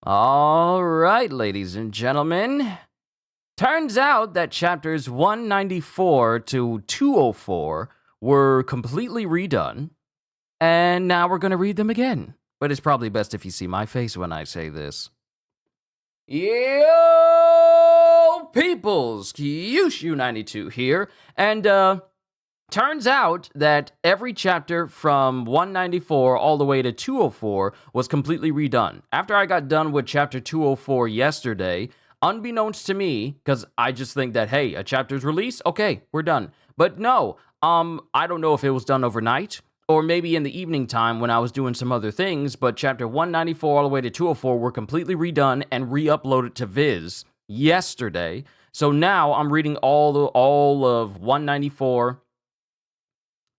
All right, ladies and gentlemen. Turns out that chapters 194 to 204 were completely redone, and now we're going to read them again. But it's probably best if you see my face when I say this. Yo, peoples! Kyushu92 here, and turns out that every chapter from 194 all the way to 204 was completely redone. After I got done with chapter 204 yesterday, unbeknownst to me, because I just think that, hey, a chapter's released, okay, we're done. But no, I don't know if it was done overnight, or maybe in the evening time when I was doing some other things, but chapter 194 all the way to 204 were completely redone and re-uploaded to Viz yesterday. So now I'm reading all of 194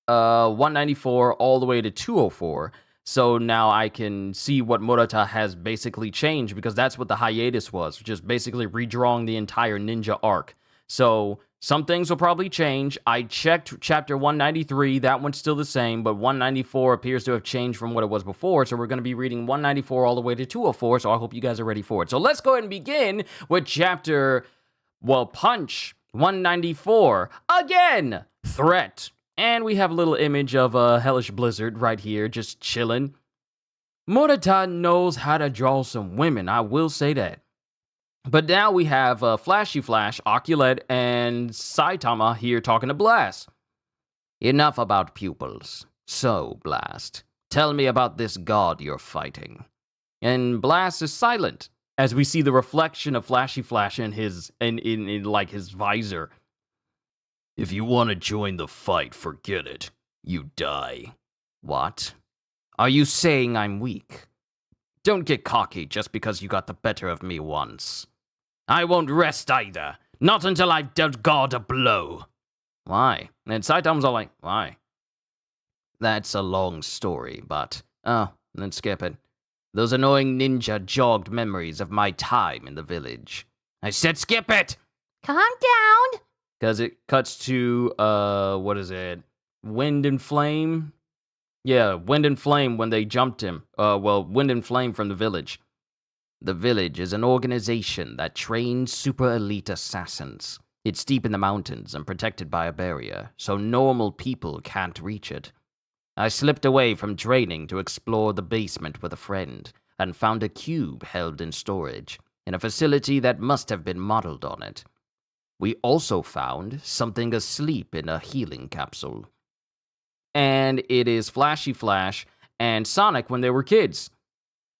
all the way to 204. So now I can see what Murata has basically changed, because that's what the hiatus was, just basically redrawing the entire ninja arc. So some things will probably change. I checked chapter 193, that one's still the same, but 194 appears to have changed from what it was before, so we're going to be reading 194 all the way to 204, so I hope you guys are ready for it. So let's go ahead and begin with Punch 194, again, Threat. And we have a little image of a hellish blizzard right here, just chilling. Murata knows how to draw some women, I will say that. But now we have Flashy Flash, Oculette, and Saitama here talking to Blast. Enough about pupils. So, Blast, tell me about this god you're fighting. And Blast is silent, as we see the reflection of Flashy Flash in his visor. If you want to join the fight, forget it. You die. What? Are you saying I'm weak? Don't get cocky just because you got the better of me once. I won't rest either. Not until I've dealt God a blow. Why? And Saitama's all like, why? That's a long story, but... Oh, then skip it. Those annoying ninja jogged memories of my time in the village. I said skip it! Calm down! Because it cuts to, what is it? Wind and Flame? Yeah, Wind and Flame when they jumped him. Wind and Flame from the village. The village is an organization that trains super elite assassins. It's deep in the mountains and protected by a barrier, so normal people can't reach it. I slipped away from training to explore the basement with a friend, and found a cube held in storage, in a facility that must have been modeled on it. We also found something asleep in a healing capsule. And it is Flashy Flash and Sonic when they were kids.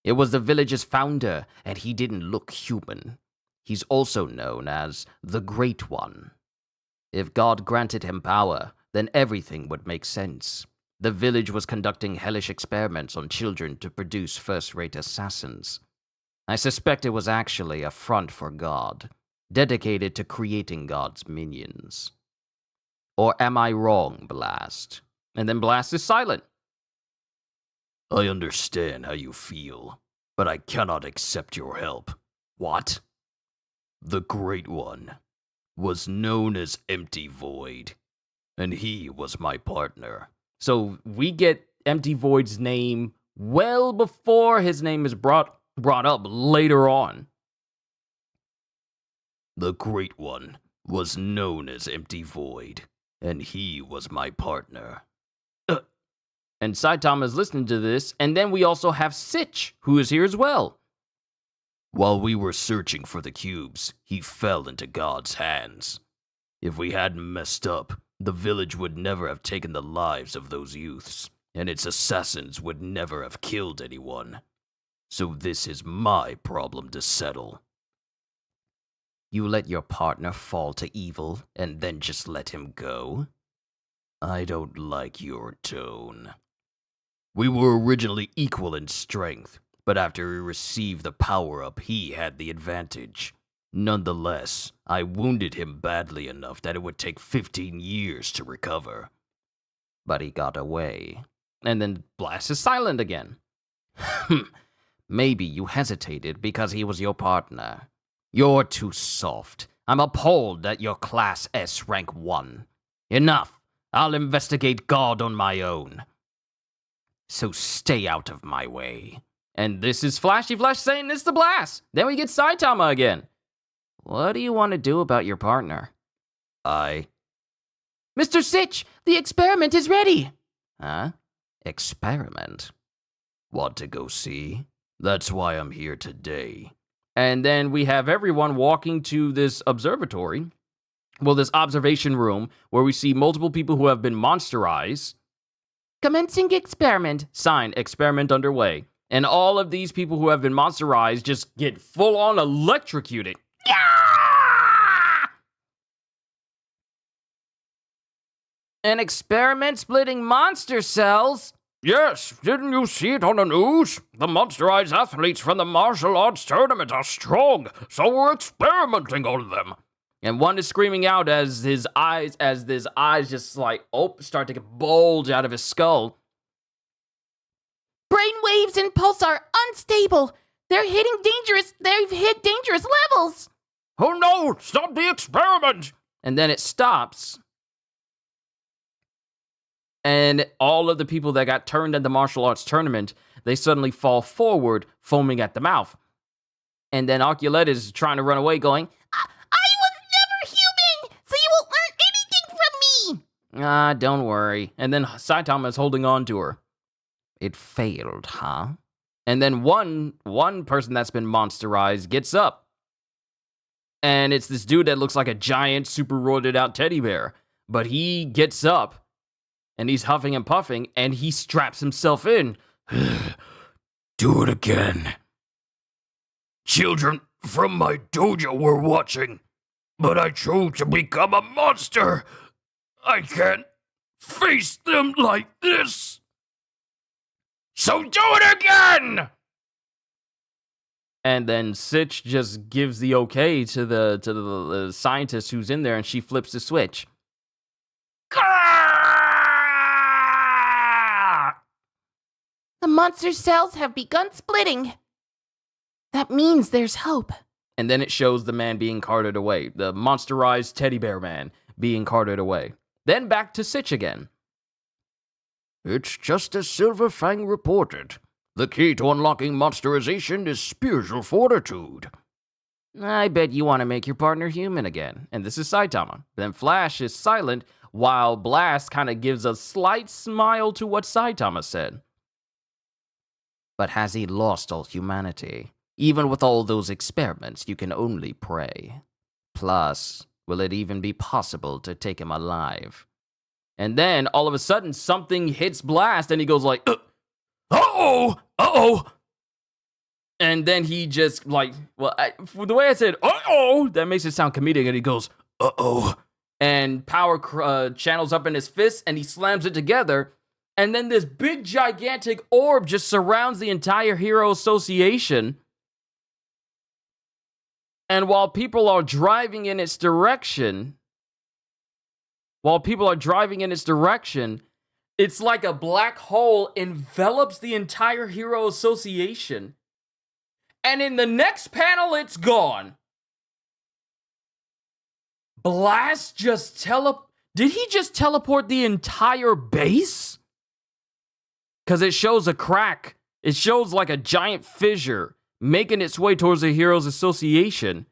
It was the village's founder, and he didn't look human. He's also known as the Great One. If God granted him power, then everything would make sense. The village was conducting hellish experiments on children to produce first-rate assassins. I suspect it was actually a front for God, dedicated to creating God's minions. Or am I wrong, Blast? And then Blast is silent. I understand how you feel, but I cannot accept your help. What? The Great One was known as Empty Void, and he was my partner. So we get Empty Void's name well before his name is brought up later on. The Great One was known as Empty Void, and he was my partner. And Saitama is listening to this, and then we also have Sitch, who is here as well. While we were searching for the cubes, he fell into God's hands. If we hadn't messed up, the village would never have taken the lives of those youths, and its assassins would never have killed anyone. So this is my problem to settle. You let your partner fall to evil, and then just let him go? I don't like your tone. We were originally equal in strength, but after he received the power-up, he had the advantage. Nonetheless, I wounded him badly enough that it would take 15 years to recover. But he got away. And then Blast is silent again. Maybe you hesitated because he was your partner. You're too soft. I'm appalled at your Class S Rank 1. Enough. I'll investigate God on my own. So stay out of my way. And this is Flashy Flash saying it's the blast. Then we get Saitama again. What do you want to do about your partner? Mr. Sitch, the experiment is ready. Huh? Experiment? Want to go see? That's why I'm here today. And then we have everyone walking to this observatory. Well, this observation room where we see multiple people who have been monsterized. Commencing experiment. Sign, experiment underway. And all of these people who have been monsterized just get full-on electrocuted. An experiment splitting monster cells? Yes, didn't you see it on the news? The monsterized athletes from the martial arts tournament are strong, so we're experimenting on them. And one is screaming out as his eyes just like, start to get bulge out of his skull. Brain waves and pulse are unstable. They've hit dangerous levels. Oh no, stop the experiment! And then it stops. And all of the people that got turned at the martial arts tournament, they suddenly fall forward, foaming at the mouth. And then Oculette is trying to run away, going, I was never human, so you won't learn anything from me. Don't worry. And then Saitama is holding on to her. It failed, huh? And then one person that's been monsterized gets up. And it's this dude that looks like a giant, super roided out teddy bear. But he gets up. And he's huffing and puffing, and he straps himself in. Do it again. Children from my dojo were watching, but I chose to become a monster. I can't face them like this. So do it again! And then Sitch just gives the okay to the scientist who's in there, and she flips the switch. The monster cells have begun splitting. That means there's hope. And then it shows the man being carted away. The monsterized teddy bear man being carted away. Then back to Sitch again. It's just as Silver Fang reported. The key to unlocking monsterization is spiritual fortitude. I bet you want to make your partner human again. And this is Saitama. Then Flash is silent while Blast kind of gives a slight smile to what Saitama said. But has he lost all humanity? Even with all those experiments, you can only pray. Plus, will it even be possible to take him alive? And then, all of a sudden, something hits Blast, and he goes like, uh-oh! And then he just, like, the way I said, uh-oh, that makes it sound comedic, and he goes, uh-oh. And power channels up in his fist, and he slams it together. And then this big, gigantic orb just surrounds the entire Hero Association. And while people are driving in its direction, it's like a black hole envelops the entire Hero Association. And in the next panel, it's gone. Blast just Did he just teleport the entire base? Because it shows a crack. It shows like a giant fissure making its way towards the Heroes Association.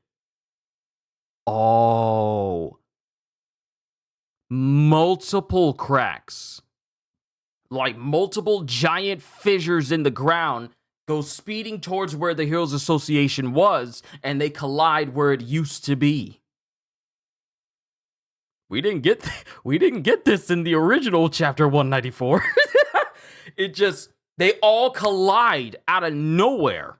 Oh. Multiple cracks. Like multiple giant fissures in the ground go speeding towards where the Heroes Association was, and they collide where it used to be. We didn't get this in the original chapter 194. They all collide out of nowhere.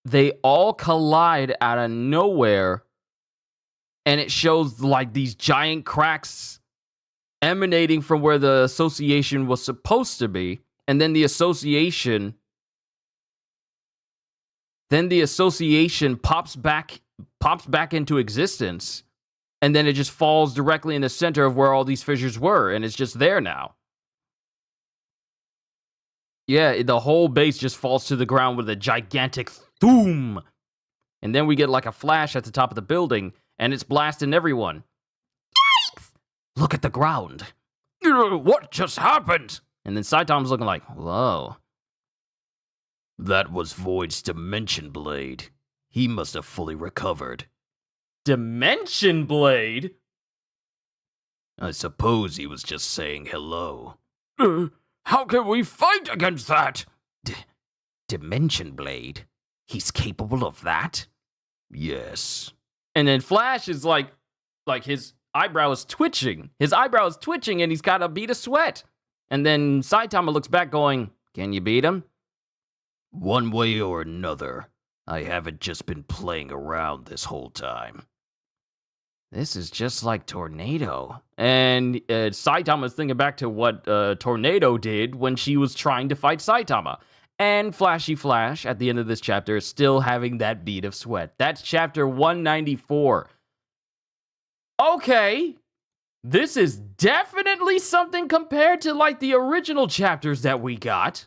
They all collide out of nowhere, and it shows like these giant cracks emanating from where the association was supposed to be, and then the association pops back into existence, and then it just falls directly in the center of where all these fissures were, and it's just there now. Yeah, the whole base just falls to the ground with a gigantic boom. And then we get like a flash at the top of the building, and it's blasting everyone. Yikes! look at the ground. What just happened? And then Saitama's looking like, whoa. That was Void's Dimension Blade. He must have fully recovered. Dimension Blade? I suppose he was just saying hello. How can we fight against that? Dimension Blade? He's capable of that? Yes. And then Flash is like his eyebrow is twitching. His eyebrow is twitching and he's got a bead of sweat. And then Saitama looks back going, can you beat him? One way or another, I haven't just been playing around this whole time. This is just like Tornado. And Saitama's thinking back to what Tornado did when she was trying to fight Saitama. And Flashy Flash, at the end of this chapter, is still having that bead of sweat. That's chapter 194. Okay. This is definitely something compared to, like, the original chapters that we got.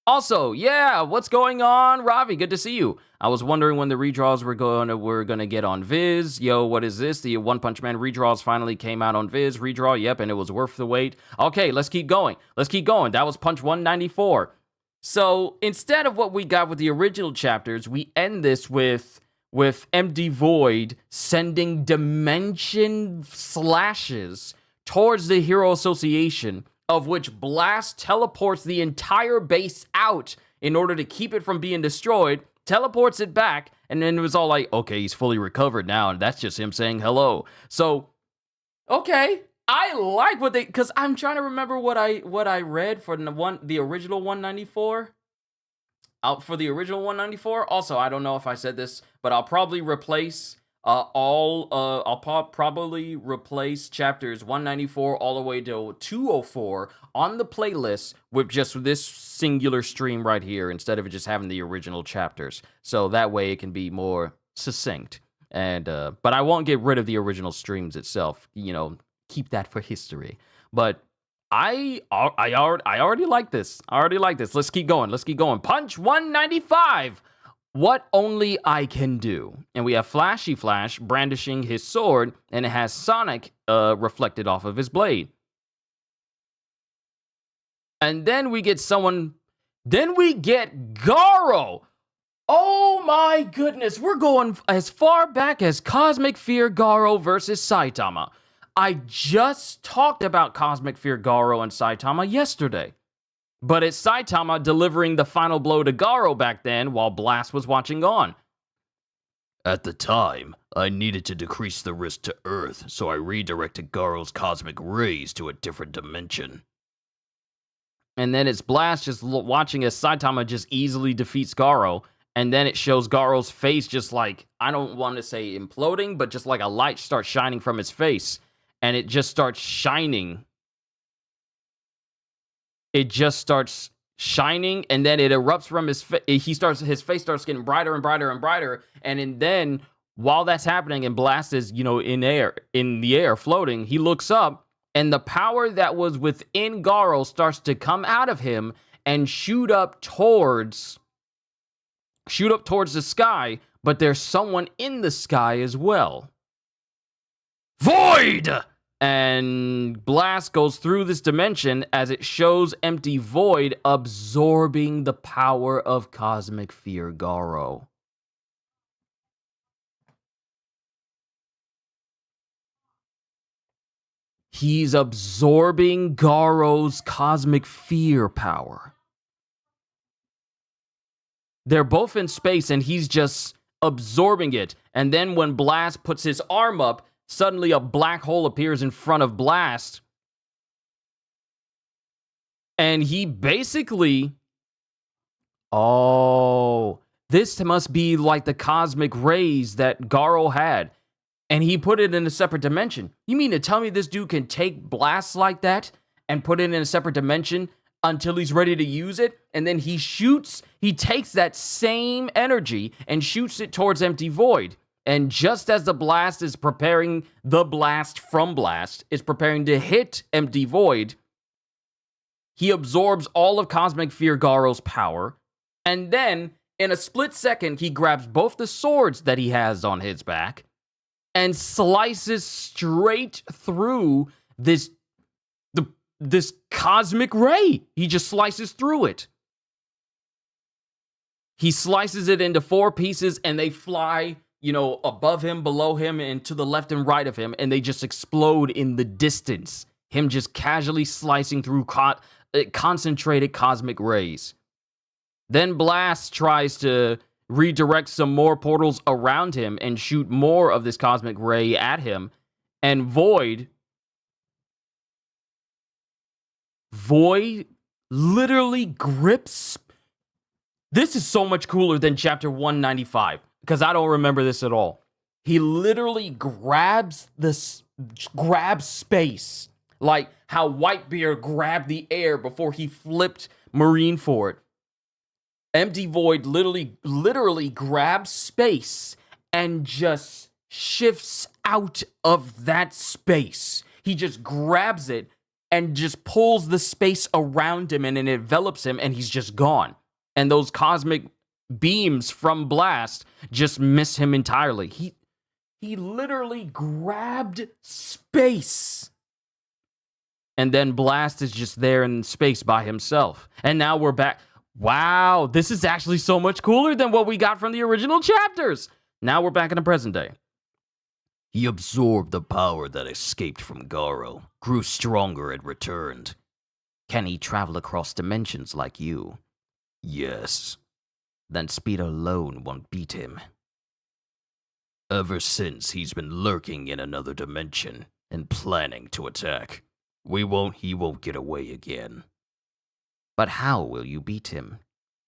Also, yeah, what's going on? Ravi, good to see you. I was wondering when the redraws were gonna get on Viz. Yo, what is this? The One Punch Man redraws finally came out on Viz. Redraw, yep, and it was worth the wait. Okay, let's keep going. That was Punch 194. So, instead of what we got with the original chapters, we end this with Empty Void sending dimension slashes towards the Hero Association, of which Blast teleports the entire base out in order to keep it from being destroyed, teleports it back, and then it was all like, okay, he's fully recovered now, and that's just him saying hello. So, okay, I like what they, because I'm trying to remember what I read for the original 194. For the original 194, also, I don't know if I said this, but I'll probably replace probably replace chapters 194 all the way to 204 on the playlist with just this singular stream right here instead of just having the original chapters. So that way it can be more succinct. And but I won't get rid of the original streams itself. You know, keep that for history. But I already like this. Let's keep going. Punch 195. What only I can do. And we have Flashy Flash brandishing his sword, and it has Sonic reflected off of his blade. And then we get Garo. Oh my goodness, we're going as far back as Cosmic Fear Garo versus Saitama. I just talked about Cosmic Fear Garo and Saitama yesterday. But it's Saitama delivering the final blow to Garo back then while Blast was watching on. At the time, I needed to decrease the risk to Earth, so I redirected Garo's cosmic rays to a different dimension. And then it's Blast just watching as Saitama just easily defeats Garo. And then it shows Garo's face just like, I don't want to say imploding, but just like a light starts shining from his face. And it just starts shining. It just starts shining, and then it erupts from his face. His face starts getting brighter and brighter and brighter. And then while that's happening, and Blast is, in the air, floating, he looks up, and the power that was within Garo starts to come out of him and shoot up towards the sky, but there's someone in the sky as well. Void! And Blast goes through this dimension as it shows Empty Void absorbing the power of Cosmic Fear Garo. He's absorbing Garo's Cosmic Fear power. They're both in space and he's just absorbing it. And then when Blast puts his arm up, suddenly a black hole appears in front of Blast. And he basically... Oh, this must be like the cosmic rays that Garo had. And he put it in a separate dimension. You mean to tell me this dude can take blasts like that and put it in a separate dimension until he's ready to use it? And then he takes that same energy and shoots it towards Empty Void. And just as the blast is preparing, the blast from Blast is preparing to hit Empty Void, he absorbs all of Cosmic Fear Garo's power. And then, in a split second, he grabs both the swords that he has on his back, and slices straight through this cosmic ray. He just slices through it. He slices it into 4 pieces, and they fly, above him, below him, and to the left and right of him, and they just explode in the distance. Him just casually slicing through concentrated cosmic rays. Then Blast tries to redirect some more portals around him and shoot more of this cosmic ray at him, and Void literally grips. This is so much cooler than chapter 195, because I don't remember this at all. He literally grabs space, like how Whitebeard grabbed the air before he flipped Marineford. Empty Void literally grabs space and just shifts out of that space. He just grabs it and just pulls the space around him, and it envelops him, and he's just gone. And those cosmic beams from Blast just miss him entirely. He literally grabbed space. And then Blast is just there in space by himself. And now we're back. Wow, this is actually so much cooler than what we got from the original chapters. Now we're back in the present day. He absorbed the power that escaped from Garo, grew stronger, and returned. Can he travel across dimensions like you? Yes. Then speed alone won't beat him. Ever since, he's been lurking in another dimension and planning to attack. He won't get away again. But how will you beat him?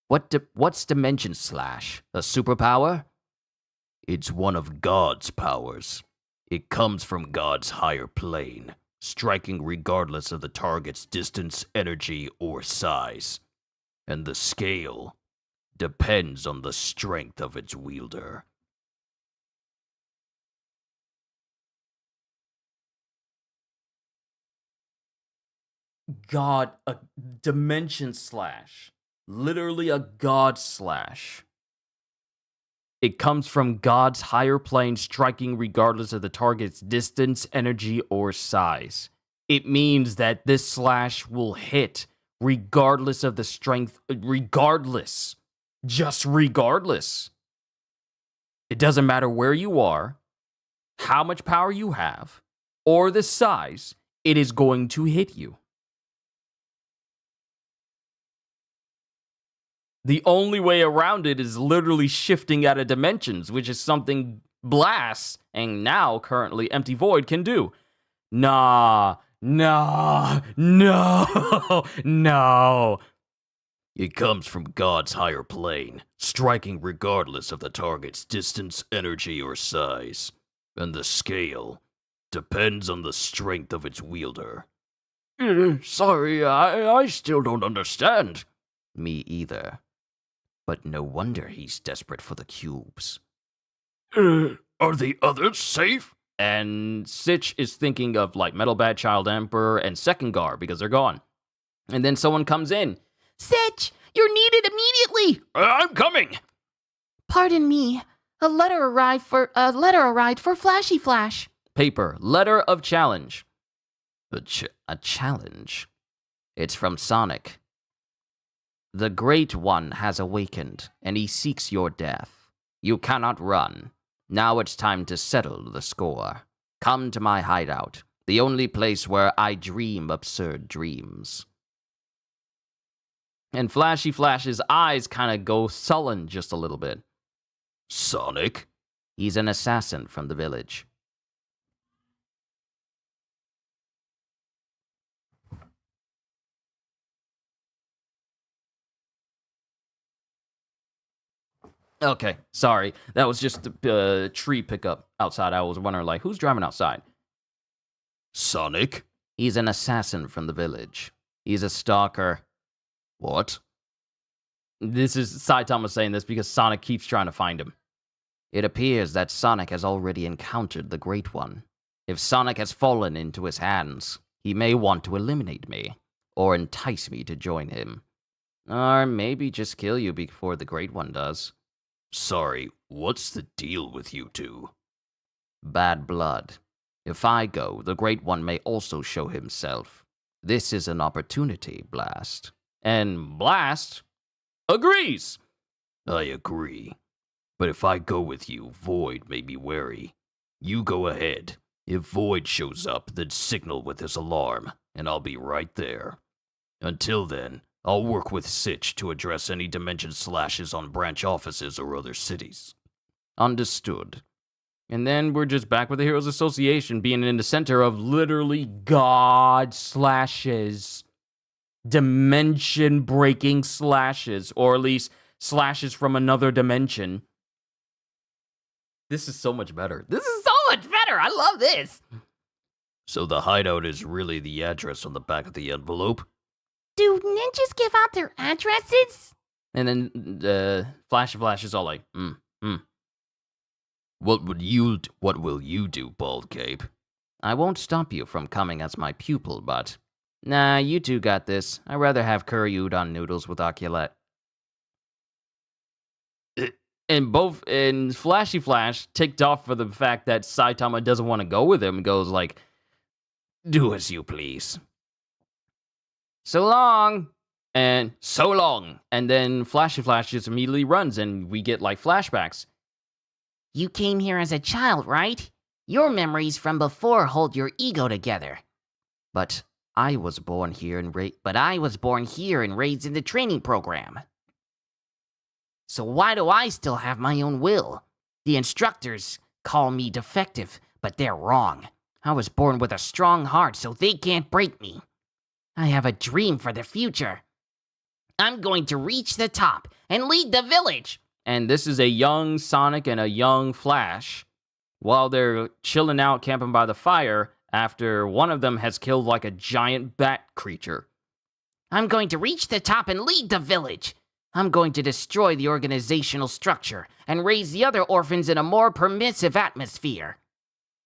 What's Dimension Slash? A superpower? It's one of God's powers. It comes from God's higher plane, striking regardless of the target's distance, energy, or size. And the scale depends on the strength of its wielder. God, a Dimension Slash. Literally a God Slash. It comes from God's higher plane, striking regardless of the target's distance, energy, or size. It means that this slash will hit regardless of the strength, just regardless. It doesn't matter where you are, how much power you have, or the size, it is going to hit you. The only way around it is literally shifting out of dimensions, which is something Blast, and now currently Empty Void, can do. No. It comes from God's higher plane, striking regardless of the target's distance, energy, or size. And the scale depends on the strength of its wielder. Sorry, I still don't understand. Me either. But no wonder he's desperate for the cubes. Are the others safe? And Sitch is thinking of like Metal Bat, Child Emperor, and Second Gar because they're gone. And then someone comes in. Sitch, you're needed immediately. I'm coming. Pardon me. A letter arrived for Flashy Flash. Paper. Letter of challenge. A challenge? It's from Sonic. The Great One has awakened, and he seeks your death. You cannot run. Now it's time to settle the score. Come to my hideout, the only place where I dream absurd dreams. And Flashy Flash's eyes kind of go sullen just a little bit. Sonic? He's an assassin from the village. Okay, sorry. That was just a tree pickup outside. I was wondering, like, who's driving outside? Sonic? He's an assassin from the village. He's a stalker. What? This is Saitama saying this because Sonic keeps trying to find him. It appears that Sonic has already encountered the Great One. If Sonic has fallen into his hands, he may want to eliminate me, or entice me to join him. Or maybe just kill you before the Great One does. Sorry, what's the deal with you two? Bad blood. If I go, the Great One may also show himself. This is an opportunity, Blast. And Blast agrees. I agree. But if I go with you, Void may be wary. You go ahead. If Void shows up, then signal with his alarm, and I'll be right there. Until then, I'll work with Sitch to address any dimension slashes on branch offices or other cities. Understood. And then we're just back with the Heroes Association being in the center of literally God slashes. Dimension-breaking slashes. Or at least slashes from another dimension. This is so much better. This is so much better. I love this. So the hideout is really the address on the back of the envelope? Do ninjas give out their addresses? And then Flash is all like, What will you do, Bald Cape? I won't stop you from coming as my pupil, but... Nah, you two got this. I'd rather have curry udon noodles with oculette. And Flashy Flash ticked off for the fact that Saitama doesn't want to go with him, goes like, do as you please. So long! And so long! And then Flashy Flash just immediately runs, and we get, like, flashbacks. You came here as a child, right? Your memories from before hold your ego together. But I was born here and raised in the training program. So why do I still have my own will? The instructors call me defective, but they're wrong. I was born with a strong heart, so they can't break me. I have a dream for the future. I'm going to reach the top and lead the village. And this is a young Sonic and a young Flash. While they're chilling out, camping by the fire, after one of them has killed like a giant bat creature. I'm going to reach the top and lead the village. I'm going to destroy the organizational structure and raise the other orphans in a more permissive atmosphere.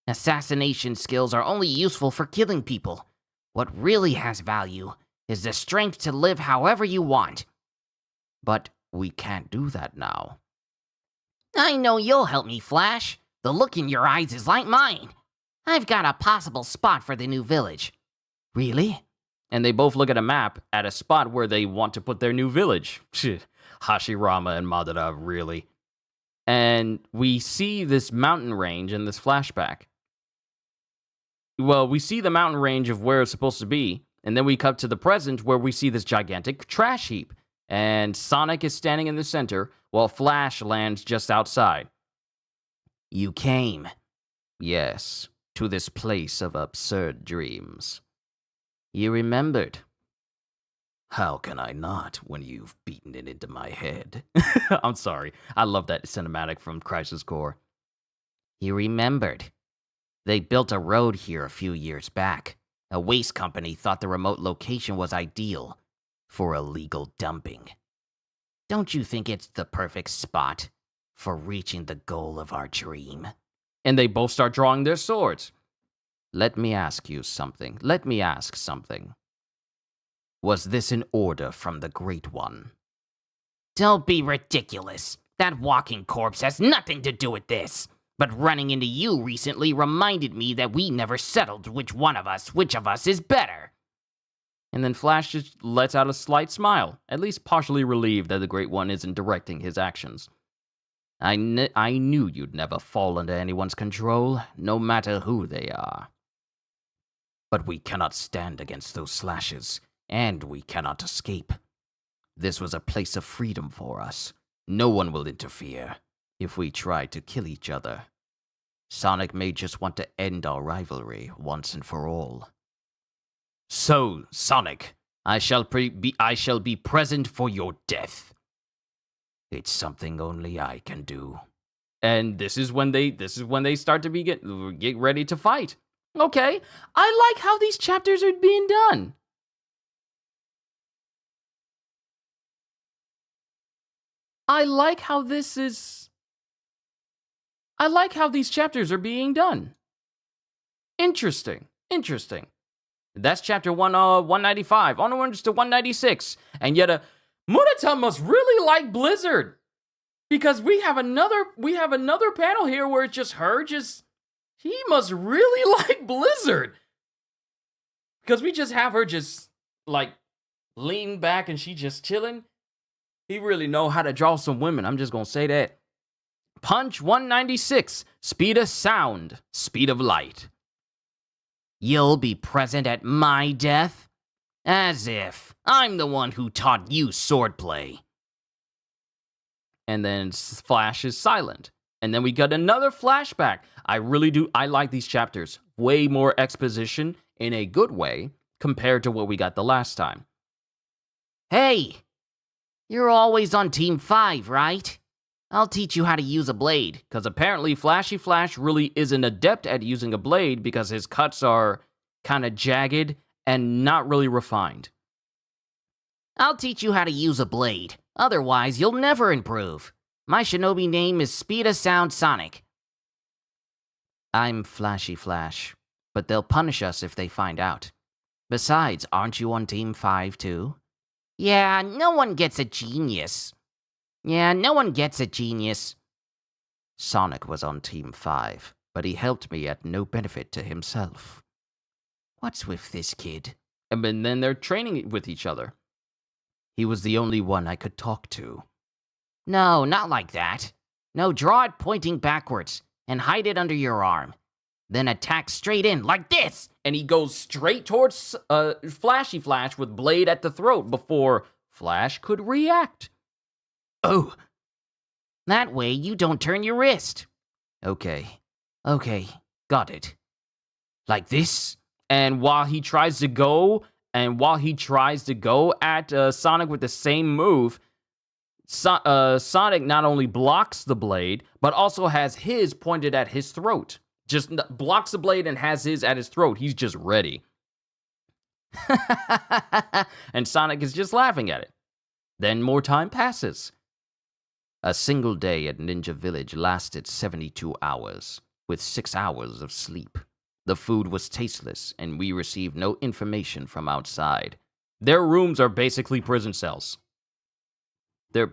Assassination skills are only useful for killing people. What really has value is the strength to live however you want. But we can't do that now. I know you'll help me, Flash. The look in your eyes is like mine. I've got a possible spot for the new village. Really? And they both look at a map at a spot where they want to put their new village. Hashirama and Madara, really. And we see this mountain range in this flashback. Well, we see the mountain range of where it's supposed to be, and then we cut to the present where we see this gigantic trash heap. And Sonic is standing in the center, while Flash lands just outside. You came. Yes, to this place of absurd dreams. You remembered. How can I not when you've beaten it into my head? I'm sorry. I love that cinematic from Crisis Core. You remembered. They built a road here a few years back. A waste company thought the remote location was ideal for illegal dumping. Don't you think it's the perfect spot for reaching the goal of our dream? And they both start drawing their swords. Let me ask something. Was this an order from the Great One? Don't be ridiculous. That walking corpse has nothing to do with this. But running into you recently reminded me that we never settled which of us is better. And then Flash just lets out a slight smile, at least partially relieved that the Great One isn't directing his actions. I knew you'd never fall under anyone's control, no matter who they are. But we cannot stand against those slashes, and we cannot escape. This was a place of freedom for us. No one will interfere if we try to kill each other. Sonic may just want to end our rivalry once and for all. So, Sonic, I shall be present for your death. It's something only I can do. And this is when they start to get ready to fight. Okay, I like how these chapters are being done. I like how these chapters are being done. Interesting. That's chapter 195. Onwards to 196. And yet, Murata must really like Blizzard. Because we have another panel here where it's just her He must really like Blizzard. Because we just have her just, like, lean back and she just chilling. He really know how to draw some women. I'm just going to say that. Punch 196. Speed of sound. Speed of light. You'll be present at my death? As if. I'm the one who taught you swordplay. And then Flash is silent. And then we got another flashback. I like these chapters. Way more exposition in a good way compared to what we got the last time. Hey! You're always on Team 5, right? I'll teach you how to use a blade. Because apparently Flashy Flash really is an adept at using a blade because his cuts are kind of jagged and not really refined. I'll teach you how to use a blade. Otherwise, you'll never improve. My shinobi name is Speed of Sound Sonic. I'm Flashy Flash, but they'll punish us if they find out. Besides, aren't you on Team 5 too? Yeah, no one gets a genius. Sonic was on Team 5, but he helped me at no benefit to himself. What's with this kid? And then they're training with each other. He was the only one I could talk to. No, not like that. No, draw it pointing backwards and hide it under your arm. Then attack straight in, like this! And he goes straight towards Flashy Flash with blade at the throat before Flash could react. Oh! That way you don't turn your wrist. Okay, Got it. Like this? And while he tries to go at Sonic with the same move, Sonic not only blocks the blade, but also has his pointed at his throat. Just blocks the blade and has his at his throat. He's just ready. And Sonic is just laughing at it. Then more time passes. A single day at Ninja Village lasted 72 hours, with 6 hours of sleep. The food was tasteless, and we received no information from outside. Their rooms are basically prison cells. The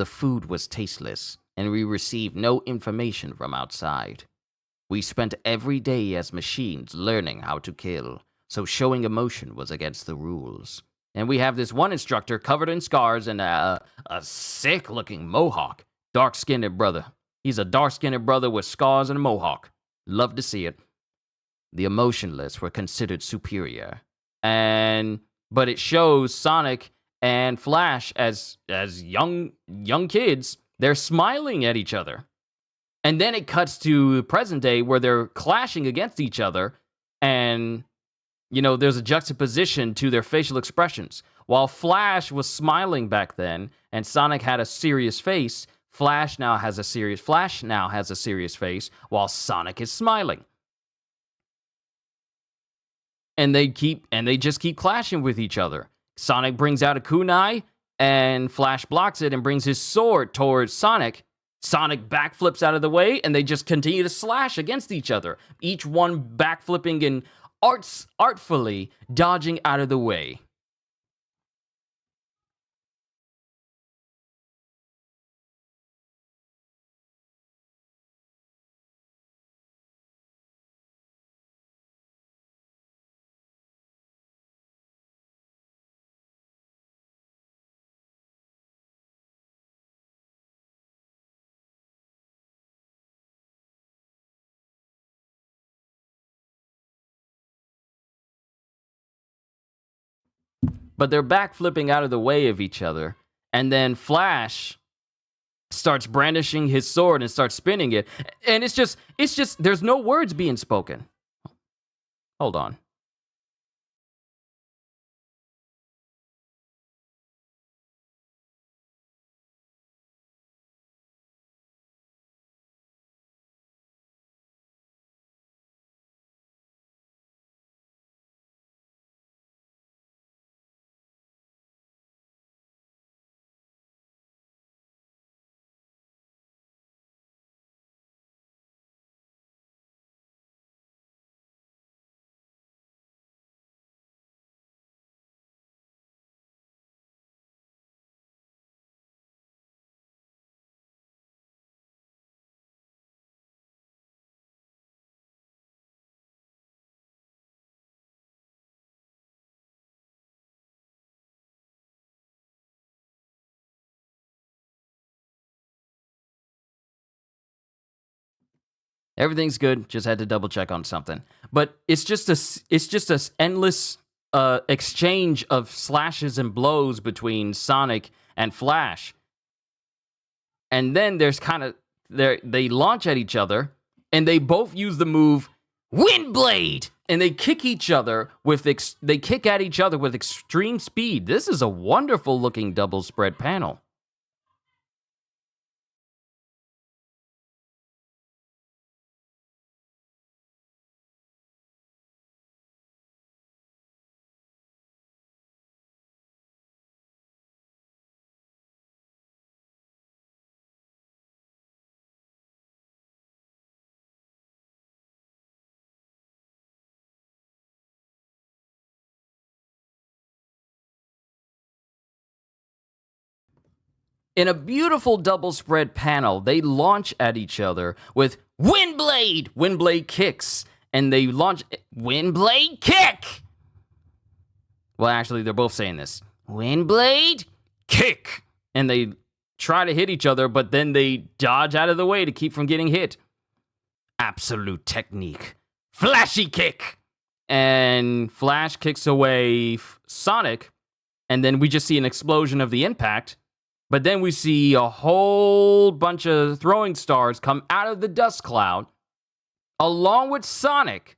food was tasteless, and we received no information from outside. We spent every day as machines learning how to kill, so showing emotion was against the rules. And we have this one instructor covered in scars and a sick-looking mohawk. Dark-skinned brother. He's a dark-skinned brother with scars and a mohawk. Love to see it. The emotionless were considered superior. But it shows Sonic and Flash as young kids. They're smiling at each other. And then it cuts to present day where they're clashing against each other. And, there's a juxtaposition to their facial expressions. While Flash was smiling back then and Sonic had a serious face, Flash now has a serious face while Sonic is smiling. And they just keep clashing with each other. Sonic brings out a kunai, and Flash blocks it and brings his sword towards Sonic. Sonic backflips out of the way, and they just continue to slash against each other. Each one backflipping and artfully dodging out of the way. But they're backflipping out of the way of each other. And then Flash starts brandishing his sword and starts spinning it. And it's just, there's no words being spoken. Hold on. Everything's good. Just had to double check on something. But it's just a endless exchange of slashes and blows between Sonic and Flash. And then there's kind of they launch at each other, and they both use the move Wind Blade, and they kick each other with extreme speed. This is a wonderful looking double spread panel. In a beautiful double spread panel, they launch at each other with Wind Blade kicks, and they launch Wind Blade kick. Well, actually, they're both saying this. Wind Blade kick. And they try to hit each other, but then they dodge out of the way to keep from getting hit. Absolute technique. Flashy kick. And Flash kicks away Sonic, and then we just see an explosion of the impact. But then we see a whole bunch of throwing stars come out of the dust cloud, along with Sonic.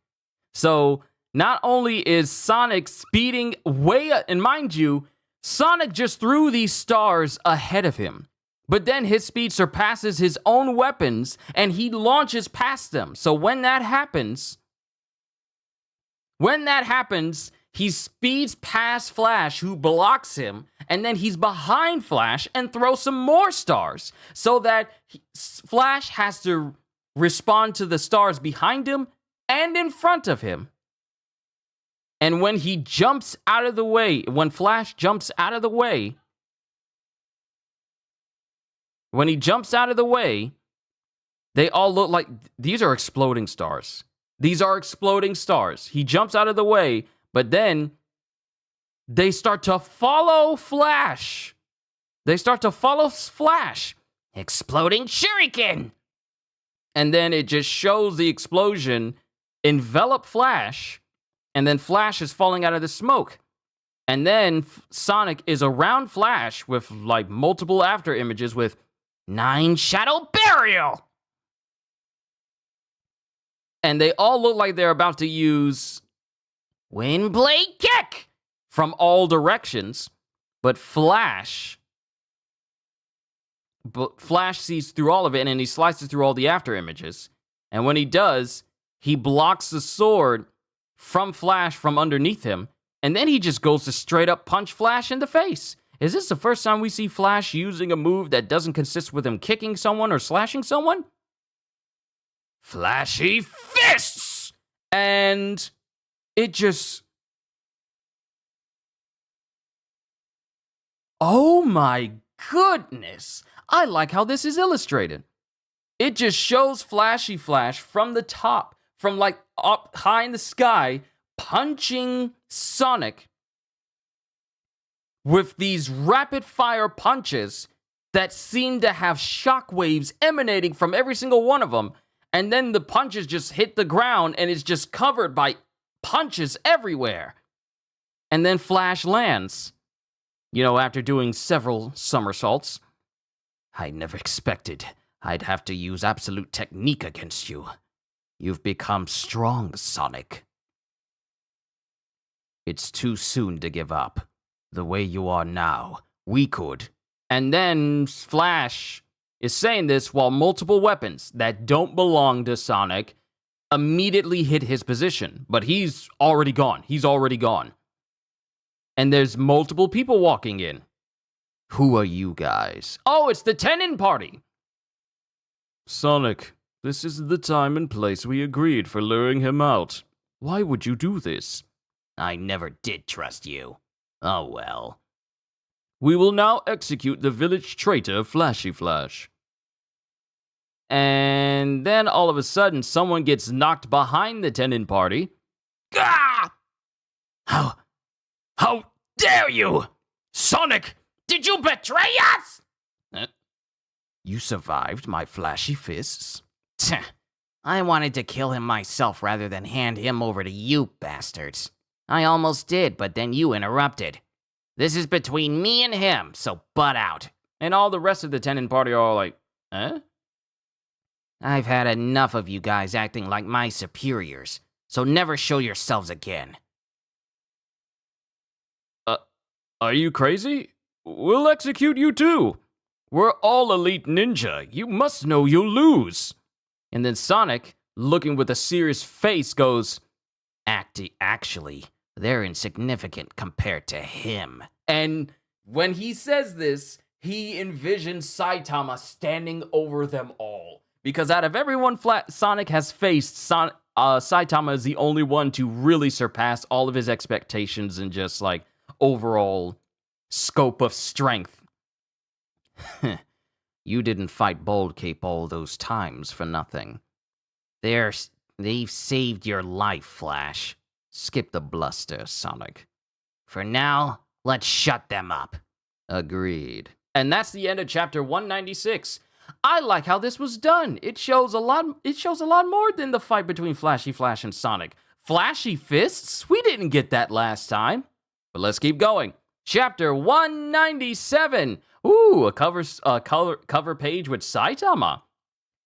So not only is Sonic speeding way up, and mind you, Sonic just threw these stars ahead of him. But then his speed surpasses his own weapons, and he launches past them. So when that happens, he speeds past Flash, who blocks him, and then he's behind Flash and throws some more stars, so that Flash has to respond to the stars behind him and in front of him. And when he jumps out of the way, when Flash jumps out of the way, they all look like these are exploding stars. These are exploding stars. He jumps out of the way, but then they start to follow Flash. Exploding shuriken! And then it just shows the explosion envelop Flash, and then Flash is falling out of the smoke. And then Sonic is around Flash with like multiple after images with 9 Shadow Burial! And they all look like they're about to use Wind Blade kick! From all directions, but Flash sees through all of it, and he slices through all the after images. And when he does, he blocks the sword from Flash from underneath him, and then he just goes to straight up punch Flash in the face. Is this the first time we see Flash using a move that doesn't consist with him kicking someone or slashing someone? Flashy fists! And it just... Oh my goodness! I like how this is illustrated. It just shows Flashy Flash from the top, from like up high in the sky, punching Sonic with these rapid fire punches that seem to have shockwaves emanating from every single one of them. And then the punches just hit the ground, and it's just covered by punches everywhere. And then Flash lands. You know, after doing several somersaults. I never expected I'd have to use absolute technique against you. You've become strong, Sonic. It's too soon to give up. The way you are now, we could. And then Flash is saying this while multiple weapons that don't belong to Sonic immediately hit his position. But he's already gone. And there's multiple people walking in. Who are you guys? Oh, it's the Tenon party. Sonic, this is the time and place we agreed for luring him out. Why would you do this? I never did trust you. Oh well. We will now execute the village traitor, Flashy Flash. And then all of a sudden, someone gets knocked behind the Tenon party. Gah! How dare you! Sonic, did you betray us? You survived my flashy fists? I wanted to kill him myself rather than hand him over to you bastards. I almost did, but then you interrupted. This is between me and him, so butt out. And all the rest of the Tenin party are all like, eh? I've had enough of you guys acting like my superiors, so never show yourselves again. Are you crazy? We'll execute you too. We're all elite ninja. You must know you'll lose. And then Sonic, looking with a serious face, goes, Actually, they're insignificant compared to him. And when he says this, he envisions Saitama standing over them all. Because out of everyone Sonic has faced, Saitama is the only one to really surpass all of his expectations and just like overall scope of strength. You didn't fight Bald Cape all those times for nothing. They've saved your life, Flash. Skip the bluster, Sonic. For now, let's shut them up. Agreed. And that's the end of chapter 196. I like how this was done. It shows a lot more than the fight between Flashy Flash and Sonic. Flashy fists? We didn't get that last time. But let's keep going. Chapter 197. Ooh, a cover page with Saitama.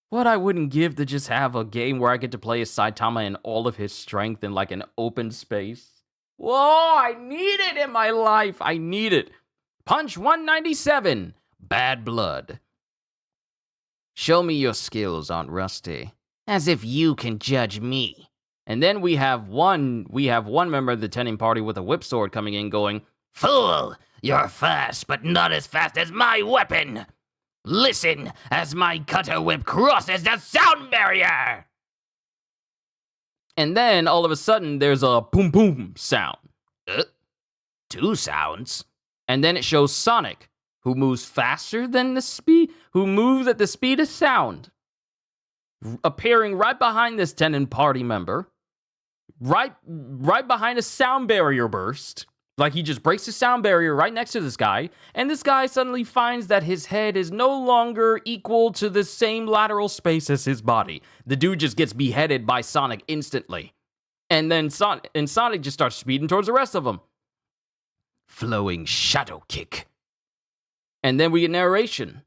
What I wouldn't give to just have a game where I get to play as Saitama in all of his strength in like an open space. Whoa, I need it in my life. I need it. Punch 197. Bad blood. Show me your skills, Aunt Rusty. As if you can judge me. And then we have one member of the Tenin party with a whip sword coming in going, Fool! You're fast, but not as fast as my weapon! Listen as my cutter whip crosses the sound barrier! And then, all of a sudden, there's a boom boom sound. 2 sounds? And then it shows Sonic, who moves faster than who moves at the speed of sound, appearing right behind this Tenin party member, right behind a sound barrier burst. Like, he just breaks the sound barrier right next to this guy, and this guy suddenly finds that his head is no longer equal to the same lateral space as his body. The dude just gets beheaded by Sonic instantly. And then Sonic just starts speeding towards the rest of them. Flowing shadow kick. And then we get narration.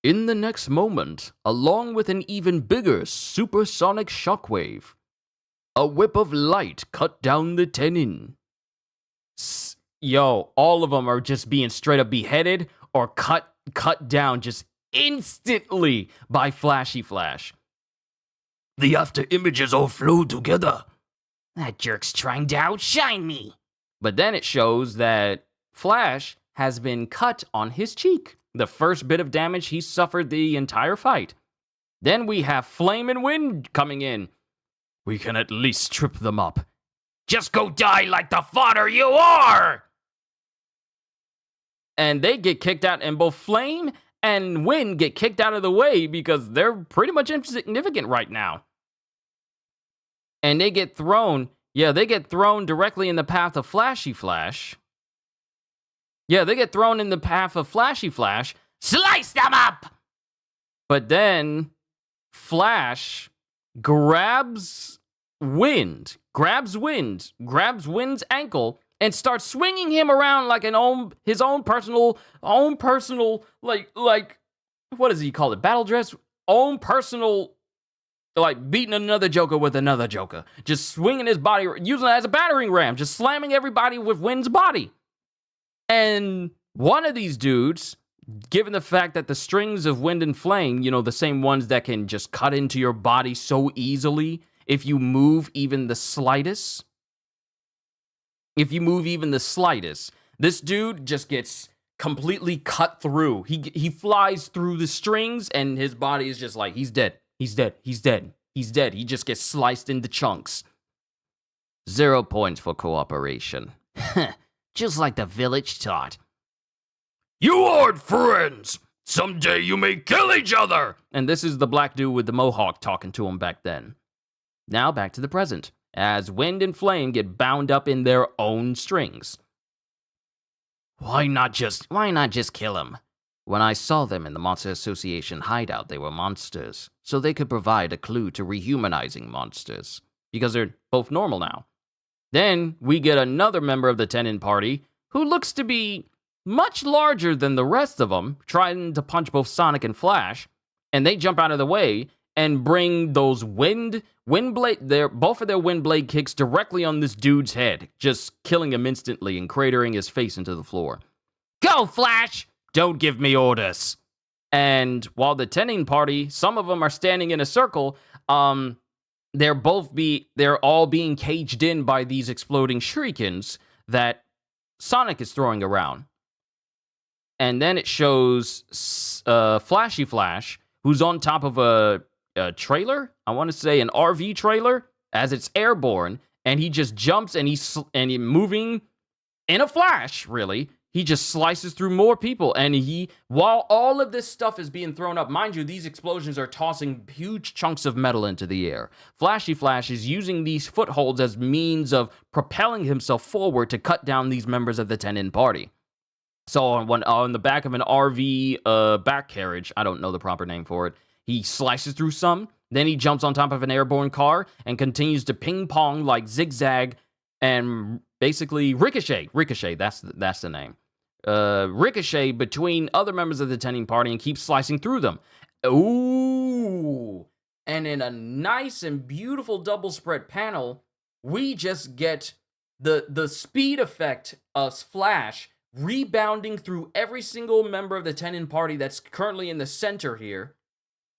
In the next moment, along with an even bigger supersonic shockwave, a whip of light cut down the Tenin. Yo, all of them are just being straight up beheaded or cut down just instantly by Flashy Flash. The after images all flow together. That jerk's trying to outshine me. But then it shows that Flash has been cut on his cheek. The first bit of damage he suffered the entire fight. Then we have Flame and Wind coming in. We can at least trip them up. Just go die like the fodder you are! And they get kicked out, and both Flame and Wind get kicked out of the way because they're pretty much insignificant right now. And they get thrown directly in the path of Flashy Flash. Yeah, they get thrown in the path of Flashy Flash. Slice them up! But then Flash grabs Wind's ankle and starts swinging him around like his own personal, like, what does he call it? Battle dress? Own personal, like, beating another Joker with another Joker. Just swinging his body, using it as a battering ram, just slamming everybody with Wind's body. And one of these dudes, given the fact that the strings of Wind and Flame, the same ones that can just cut into your body so easily if you move even the slightest. This dude just gets completely cut through. He flies through the strings, and his body is just like, he's dead. He just gets sliced into chunks. 0 points for cooperation. Just like the village taught. You aren't friends! Someday you may kill each other! And this is the black dude with the mohawk talking to him back then. Now back to the present, as Wind and Flame get bound up in their own strings. Why not just kill him? When I saw them in the Monster Association hideout, they were monsters, so they could provide a clue to rehumanizing monsters, because they're both normal now. Then we get another member of the Tenon party who looks to be much larger than the rest of them, trying to punch both Sonic and Flash, and they jump out of the way and bring those both of their wind blade kicks directly on this dude's head, just killing him instantly and cratering his face into the floor. Go, Flash! Don't give me orders. And while the Tenon party, some of them are standing in a circle, they're all being caged in by these exploding shurikens that Sonic is throwing around. And then it shows Flashy Flash, who's on top of a trailer. I want to say an RV trailer, as it's airborne, and he just jumps and he's moving in a flash. Really, he just slices through more people. And while all of this stuff is being thrown up, mind you, these explosions are tossing huge chunks of metal into the air. Flashy Flash is using these footholds as means of propelling himself forward to cut down these members of the Tenon party. So on the back of an RV back carriage, I don't know the proper name for it, he slices through some, then he jumps on top of an airborne car and continues to ping pong like zigzag and basically ricochet, that's the name. Ricochet between other members of the Tenon party and keeps slicing through them. Ooh! And in a nice and beautiful double spread panel, we just get the speed effect of Flash rebounding through every single member of the Tenon party that's currently in the center here.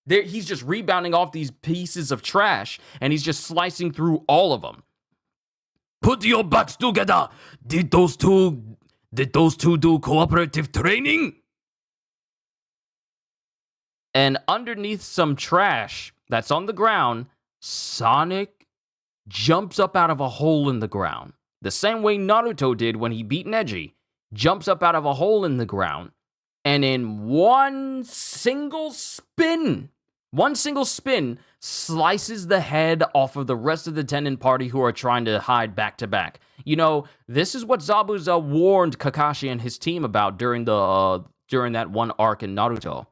He's just rebounding off these pieces of trash, and he's just slicing through all of them. Put your backs together. Did those two do cooperative training? And underneath some trash that's on the ground, Sonic jumps up out of a hole in the ground. The same way Naruto did when he beat Neji. Jumps up out of a hole in the ground, and in one single spin, slices the head off of the rest of the Tenon party who are trying to hide back to back. You know, this is what Zabuza warned Kakashi and his team about during that one arc in Naruto.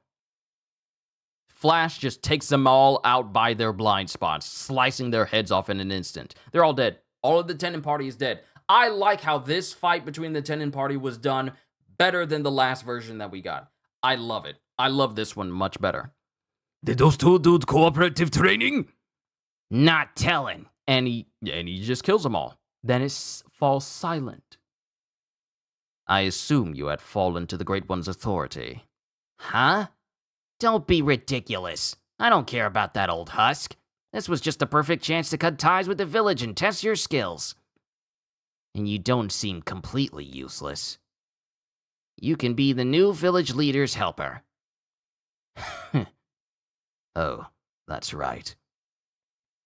Flash just takes them all out by their blind spots, slicing their heads off in an instant. They're all dead. All of the Tenon party is dead. I like how this fight between the Tenon party was done better than the last version that we got. I love it. I love this one much better. Did those two do cooperative training? Not telling. And he just kills them all. Then it falls silent. I assume you had fallen to the Great One's authority. Huh? Don't be ridiculous. I don't care about that old husk. This was just a perfect chance to cut ties with the village and test your skills. And you don't seem completely useless. You can be the new village leader's helper. Oh, that's right.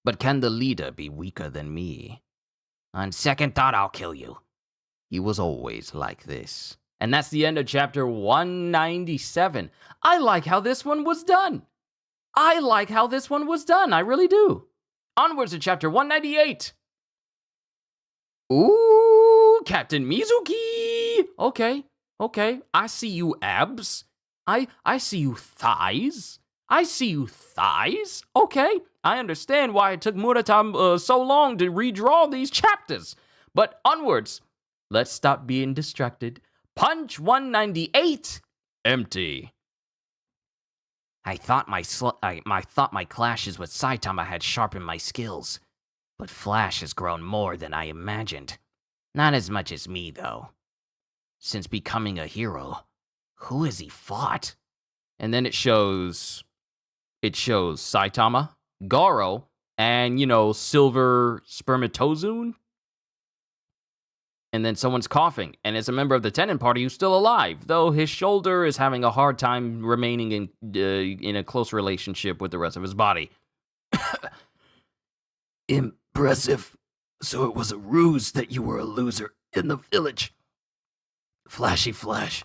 But can the leader be weaker than me? On second thought, I'll kill you. He was always like this. And that's the end of chapter 197. I like how this one was done. I really do. Onwards to chapter 198. Ooh, Captain Mizuki. Okay. I see you abs. I see you thighs. Okay. I understand why it took Murata so long to redraw these chapters. But onwards. Let's stop being distracted. Punch 198. Empty. I thought my clashes with Saitama had sharpened my skills. But Flash has grown more than I imagined. Not as much as me, though. Since becoming a hero, who has he fought? And then it shows Saitama, Garo, and, Silver Spermatozoon. And then someone's coughing, and it's a member of the Tenon party who's still alive, though his shoulder is having a hard time remaining in a close relationship with the rest of his body. Impressive. So it was a ruse that you were a loser in the village. Flashy Flash,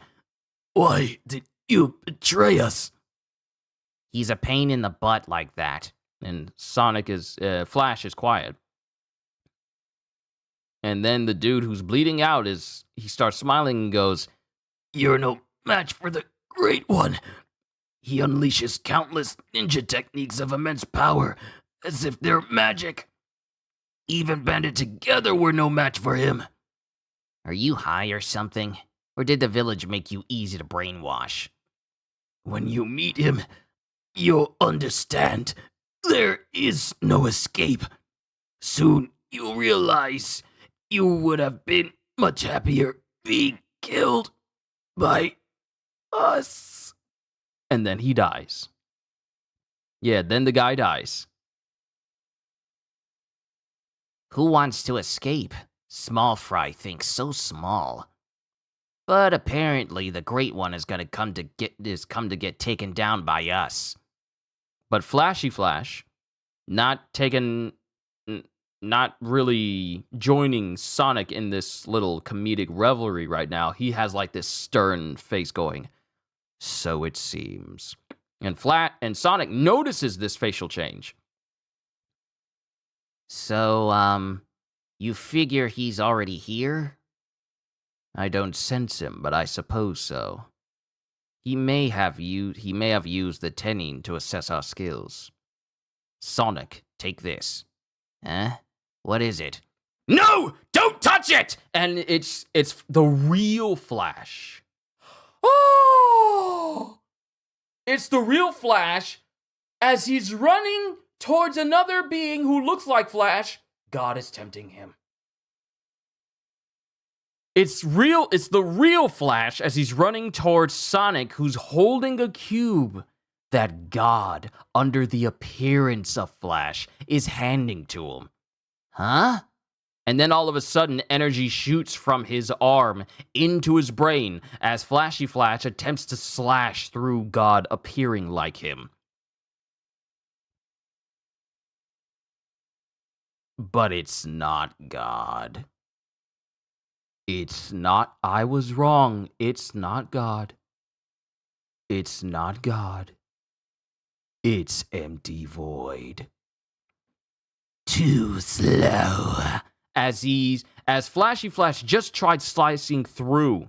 why did you betray us? He's a pain in the butt like that. And Flash is quiet. And then the dude who's bleeding out he starts smiling and goes, You're no match for the Great One. He unleashes countless ninja techniques of immense power, as if they're magic. Even banded together were no match for him. Are you high or something? Or did the village make you easy to brainwash? When you meet him, you'll understand. There is no escape. Soon you'll realize you would have been much happier being killed by us. And then he dies. Yeah, then the guy dies. Who wants to escape? Small Fry thinks so small. But apparently the Great One is gonna come to get taken down by us. But Flashy Flash, not really joining Sonic in this little comedic revelry right now. He has like this stern face going, so it seems. And Sonic notices this facial change. So, you figure he's already here? I don't sense him, but I suppose so. He may have used the tenin to assess our skills. Sonic, take this. Huh? What is it? No! Don't touch it! And it's the real Flash. Oh! It's the real Flash as he's running towards another being who looks like Flash. God is tempting him. It's the real Flash as he's running towards Sonic, who's holding a cube that God, under the appearance of Flash, is handing to him. Huh? And then all of a sudden, energy shoots from his arm into his brain as Flashy Flash attempts to slash through God appearing like him. But it's not God. It's not. I was wrong. It's not God. It's not God. It's empty void. Too slow. As Flashy Flash just tried slicing through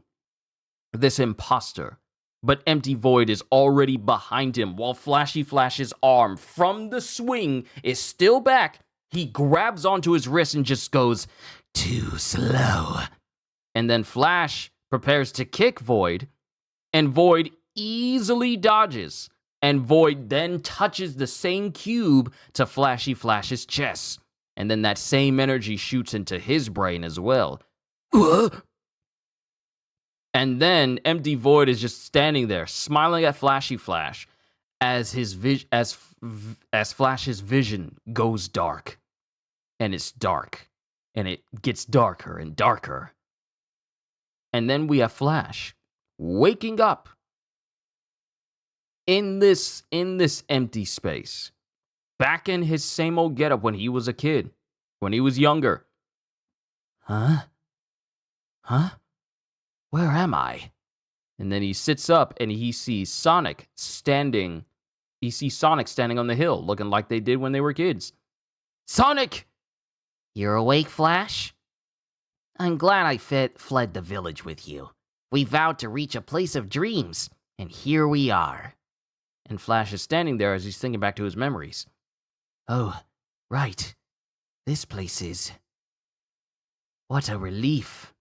this imposter, but empty void is already behind him while Flashy Flash's arm from the swing is still back. He grabs onto his wrist and just goes, too slow. And then Flash prepares to kick Void, and Void easily dodges. And Void then touches the same cube to Flashy Flash's chest. And then that same energy shoots into his brain as well. And then Empty Void is just standing there, smiling at Flashy Flash as Flash's vision goes dark. And it's dark. And it gets darker and darker. And then we have Flash waking up in this empty space. Back in his same old getup when he was a kid. When he was younger. Huh? Where am I? And then he sits up and he sees Sonic standing. He sees Sonic standing on the hill, looking like they did when they were kids. Sonic! You're awake, Flash? I'm glad I fled the village with you. We vowed to reach a place of dreams, and here we are. And Flash is standing there as he's thinking back to his memories. Oh, right. This place is... What a relief.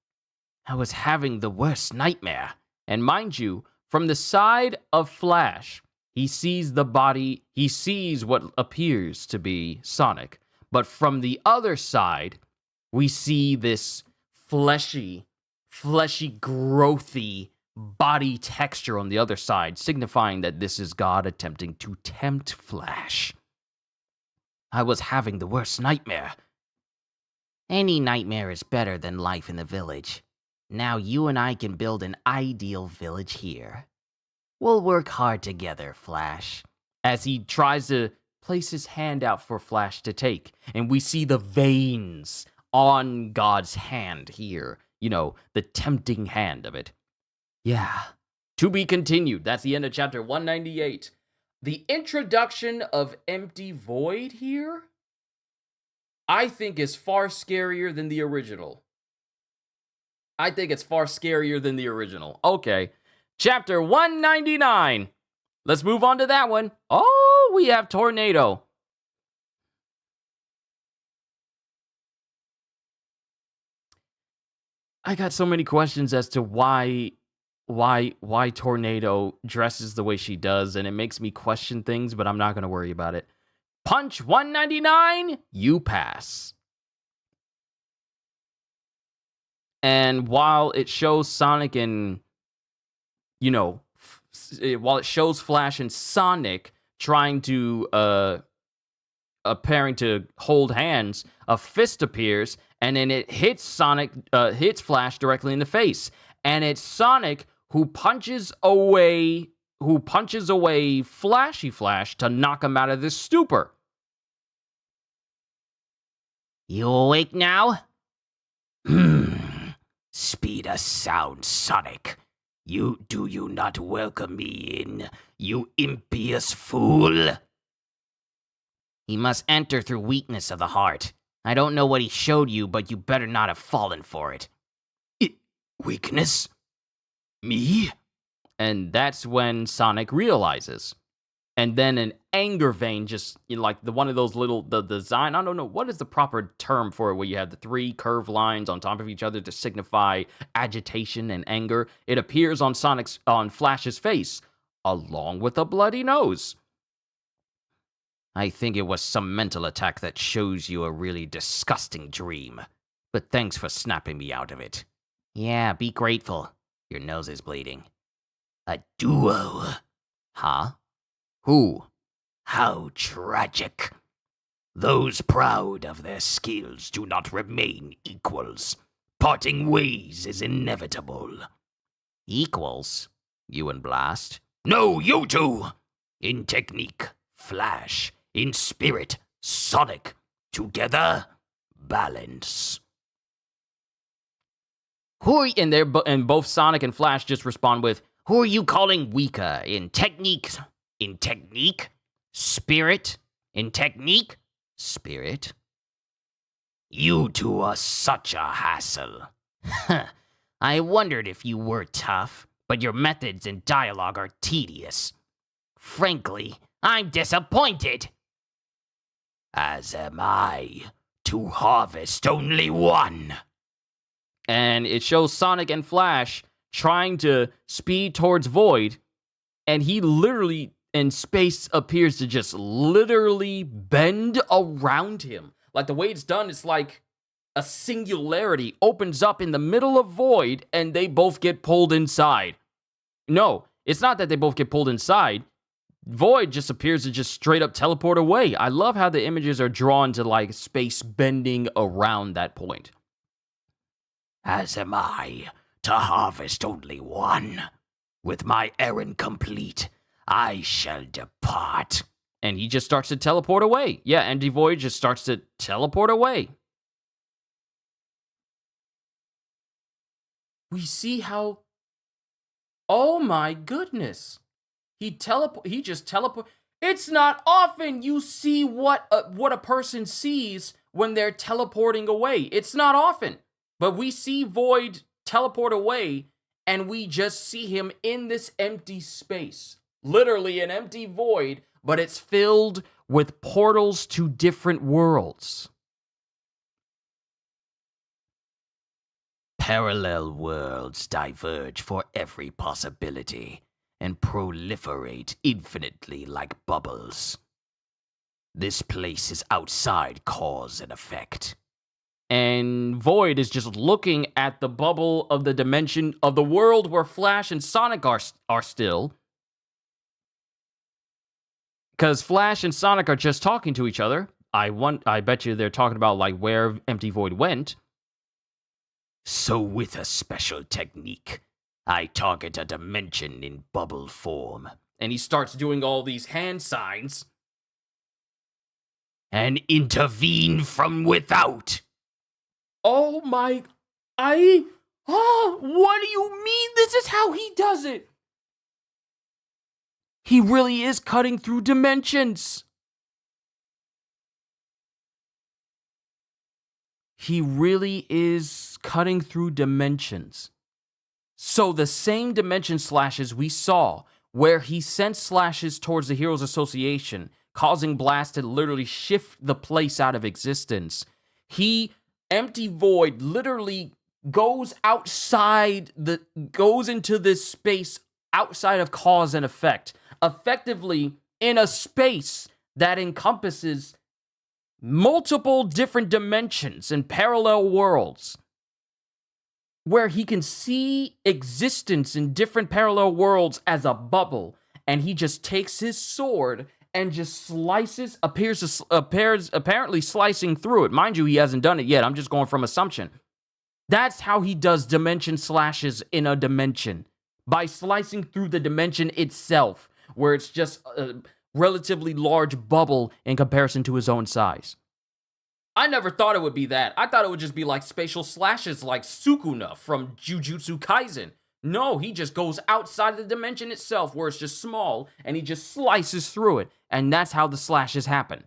I was having the worst nightmare. And mind you, from the side of Flash, he sees what appears to be Sonic. But from the other side, we see this fleshy, growthy body texture on the other side, signifying that this is God attempting to tempt Flash. I was having the worst nightmare. Any nightmare is better than life in the village. Now you and I can build an ideal village here. We'll work hard together, Flash. As he tries to place his hand out for Flash to take, and we see the veins on God's hand here. You know, the tempting hand of it. Yeah. To be continued. That's the end of chapter 198. The introduction of Empty Void here, I think is far scarier than the original. Okay. Chapter 199. Let's move on to that one. Oh, we have Tornado. I got so many questions as to why Tornado dresses the way she does, and it makes me question things, but I'm not going to worry about it. Punch 199, you pass. And while it shows Sonic and, while it shows Flash and Sonic trying to, appearing to hold hands, a fist appears, and then it hits hits Flash directly in the face. And it's Sonic who punches away Flashy Flash to knock him out of this stupor. You awake now? Speed of sound, Sonic. Do you not welcome me in, you impious fool? He must enter through weakness of the heart. I don't know what he showed you, but you better not have fallen for it. Weakness? Me? And that's when Sonic realizes. And then an anger vein, just like one of those little, the design, I don't know, what is the proper term for it, where you have the three curved lines on top of each other to signify agitation and anger? It appears on Flash's face, along with a bloody nose. I think it was some mental attack that shows you a really disgusting dream. But thanks for snapping me out of it. Yeah, be grateful. Your nose is bleeding. A duo? Huh? Who? How tragic. Those proud of their skills do not remain equals. Parting ways is inevitable. Equals? You and Blast? No, you two! In technique, Flash. In spirit, Sonic. Together, balance. And both Sonic and Flash just respond with, who are you calling weaker? In technique? In technique? Spirit? In technique? Spirit? You two are such a hassle. I wondered if you were tough, but your methods and dialogue are tedious. Frankly, I'm disappointed. As am I. To harvest only one. And it shows Sonic and Flash trying to speed towards Void, and he literally, in space, appears to just literally bend around him. Like, the way it's done, it's like a singularity opens up in the middle of Void, and they both get pulled inside. No, it's not that they both get pulled inside. Void just appears to just straight up teleport away. I love how the images are drawn to, like, space bending around that point. As am I, to harvest only one. With my errand complete, I shall depart. And he just starts to teleport away. Yeah, Empty Void just starts to teleport away. We see how... Oh my goodness. He just teleport. It's not often you see what a person sees when they're teleporting away. It's not often. But we see Void teleport away, and we just see him in this empty space. Literally an empty void, but it's filled with portals to different worlds. Parallel worlds diverge for every possibility and proliferate infinitely like bubbles. This place is outside cause and effect. And Void is just looking at the bubble of the dimension of the world where Flash and Sonic are still. Because Flash and Sonic are just talking to each other. I bet you they're talking about like where Empty Void went. So with a special technique, I target a dimension in bubble form. And he starts doing all these hand signs. And intervene from without. Oh my... what do you mean? This is how he does it. He really is cutting through dimensions. He really is cutting through dimensions. So the same dimension slashes we saw, where he sent slashes towards the Heroes Association, causing Blast to literally shift the place out of existence. Empty Void literally goes into this space outside of cause and effect, effectively in a space that encompasses multiple different dimensions and parallel worlds, where he can see existence in different parallel worlds as a bubble, and he just takes his sword and just apparently slicing through it. Mind you, he hasn't done it yet. I'm just going from assumption. That's how he does dimension slashes in a dimension, by slicing through the dimension itself, where it's just a relatively large bubble in comparison to his own size. I never thought it would be that. I thought it would just be like spatial slashes like Sukuna from Jujutsu Kaisen. No, he just goes outside the dimension itself, where it's just small, and he just slices through it. And that's how the slashes happen.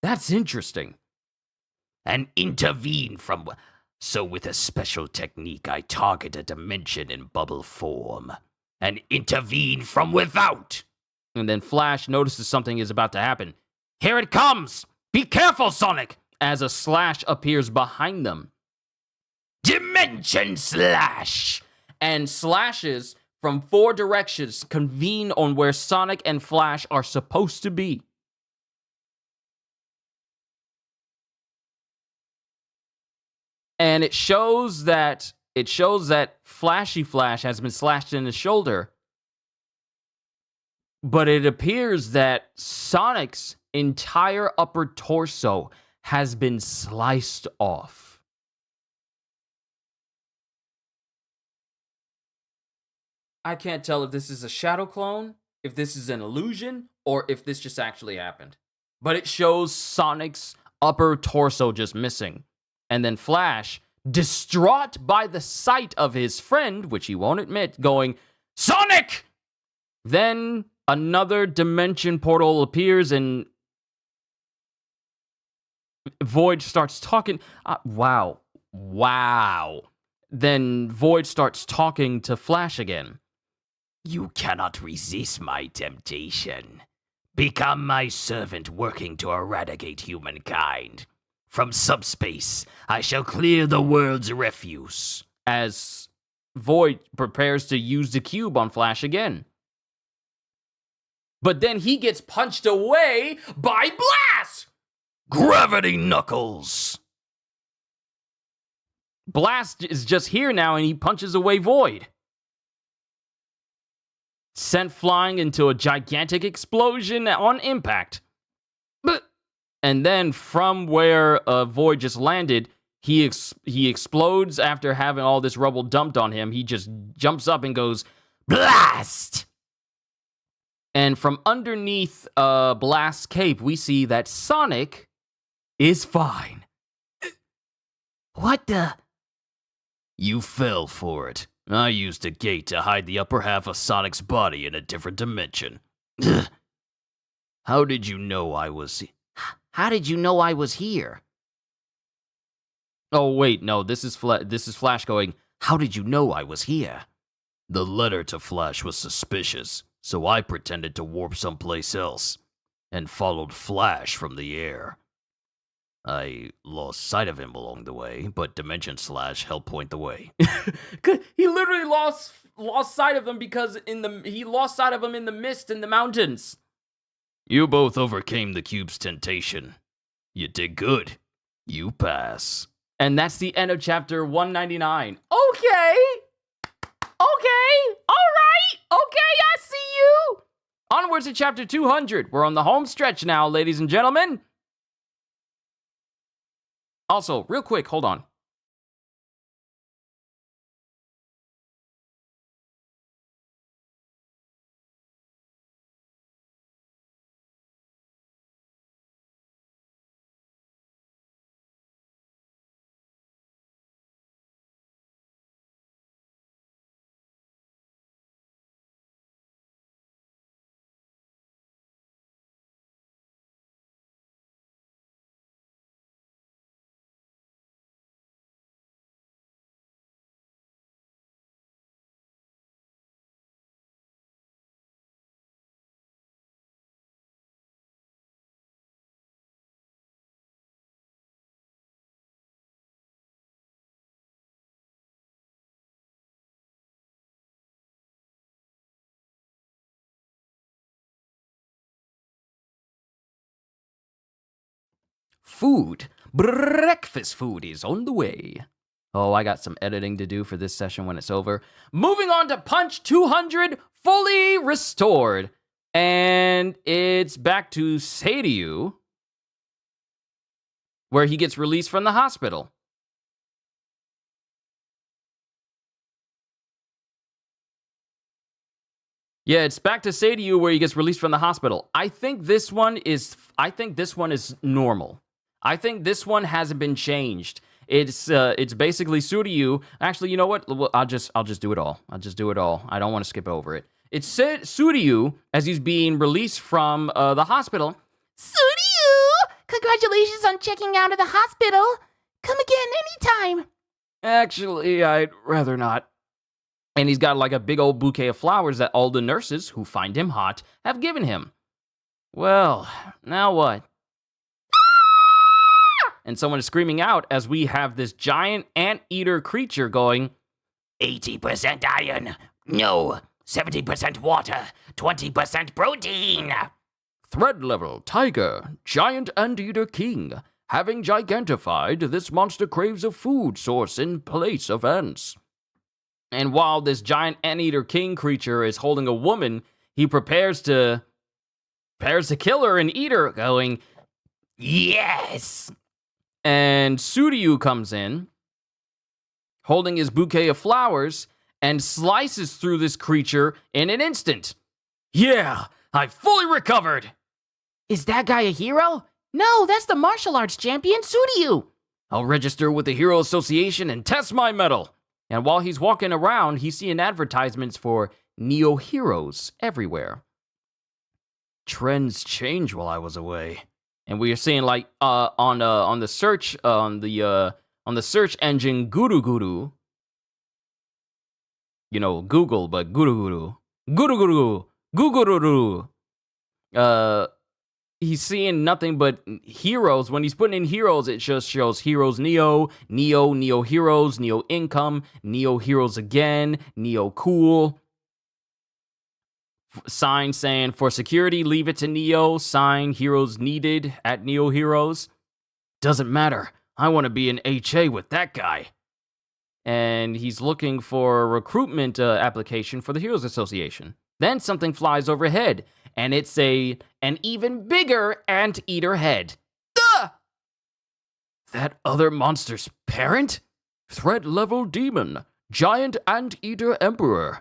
That's interesting. And intervene from... So with a special technique, I target a dimension in bubble form. And intervene from without! And then Flash notices something is about to happen. Here it comes! Be careful, Sonic! As a slash appears behind them. Dimension Slash! And slashes from 4 directions convene on where Sonic and Flash are supposed to be. And it shows that Flashy Flash has been slashed in the shoulder. But it appears that Sonic's entire upper torso has been sliced off. I can't tell if this is a shadow clone, if this is an illusion, or if this just actually happened. But it shows Sonic's upper torso just missing. And then Flash, distraught by the sight of his friend, which he won't admit, going, "Sonic!" Then another dimension portal appears and Void starts talking. Wow. Then Void starts talking to Flash again. You cannot resist my temptation. Become my servant working to eradicate humankind. From subspace, I shall clear the world's refuse. As Void prepares to use the cube on Flash again. But then he gets punched away by Blast! Gravity Knuckles! Blast is just here now and he punches away Void. Sent flying into a gigantic explosion on impact. And then from where Void just landed, he explodes after having all this rubble dumped on him. He just jumps up and goes, "Blast!" And from underneath Blast's cape, we see that Sonic is fine. What the? You fell for it. I used a gate to hide the upper half of Sonic's body in a different dimension. How did you know I was... How did you know I was here? Oh, wait, no, this is Flash going, "How did you know I was here?" The letter to Flash was suspicious, so I pretended to warp someplace else, and followed Flash from the air. I lost sight of him along the way, but Dimension Slash helped point the way. He literally lost sight of him because he lost sight of him in the mist in the mountains. You both overcame the cube's temptation. You did good. You pass. And that's the end of chapter 199. Okay. All right. Okay, I see you. Onwards to chapter 200. We're on the home stretch now, ladies and gentlemen. Also, real quick, hold on. Food. Breakfast food is on the way. Oh, I got some editing to do for this session when it's over. Moving on to Punch 200, fully restored. And it's back to Seiryu, where he gets released from the hospital. Yeah, it's back to Seiryu where he gets released from the hospital. I think this one is normal. I think this one hasn't been changed. It's basically Suryu. Actually, you know what? I'll just do it all. I'll just do it all. I don't want to skip over it. It's Suryu as he's being released from the hospital. Suryu! Congratulations on checking out of the hospital. Come again anytime. Actually, I'd rather not. And he's got like a big old bouquet of flowers that all the nurses who find him hot have given him. Well, now what? And someone is screaming out as we have this giant anteater creature going, 80% iron. No. 70% water. 20% protein. Threat level, tiger, giant anteater king. Having gigantified, this monster craves a food source in place of ants. And while this giant anteater king creature is holding a woman, he prepares to kill her and eat her, going, yes! And Suryu comes in, holding his bouquet of flowers, and slices through this creature in an instant. Yeah, I fully recovered! Is that guy a hero? No, that's the martial arts champion, Suryu! I'll register with the Hero Association and test my medal. And while he's walking around, he's seeing advertisements for Neo Heroes everywhere. Trends change while I was away. And we are seeing like on the search engine Guru, you know, Google, but Guru. He's seeing nothing but heroes. When he's putting in heroes, it just shows Heroes Neo Heroes, Neo Income, Neo Heroes Again, Neo Cool. Sign saying, for security, leave it to Neo. Sign, heroes needed at Neo Heroes. Doesn't matter. I want to be an HA with that guy. And he's looking for a recruitment application for the Heroes Association. Then something flies overhead, and it's an even bigger anteater head. Duh! That other monster's parent? Threat level demon. Giant anteater emperor.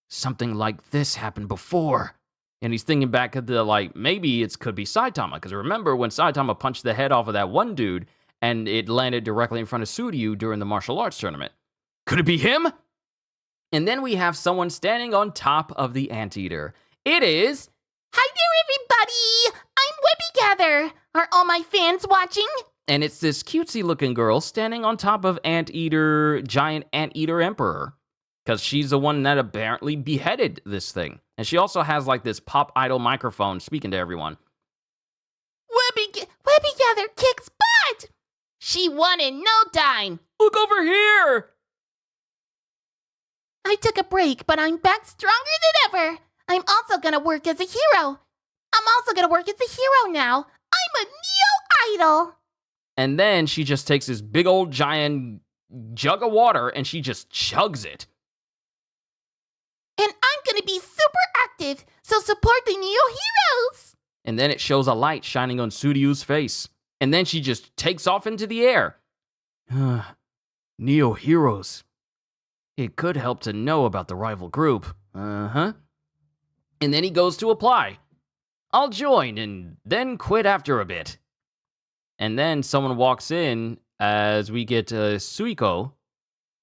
Something like this happened before. And he's thinking back at the, like, maybe it could be Saitama. Because remember when Saitama punched the head off of that one dude, and it landed directly in front of Suryu during the martial arts tournament. Could it be him? And then we have someone standing on top of the anteater. It is... Hi there, everybody! I'm Webby Gather. Are all my fans watching? And it's this cutesy-looking girl standing on top of giant anteater emperor. Because she's the one that apparently beheaded this thing. And she also has, like, this pop idol microphone speaking to everyone. Webby Gather kicks butt! She won in no time. Look over here! I took a break, but I'm back stronger than ever. I'm also gonna work as a hero. Now. I'm a Neo Idol. And then she just takes this big old giant jug of water and she just chugs it. And I'm gonna be super active, so support the Neo Heroes! And then it shows a light shining on Suryu's face. And then she just takes off into the air. Neo Heroes. It could help to know about the rival group. And then he goes to apply. I'll join and then quit after a bit. And then someone walks in as we get Suiko,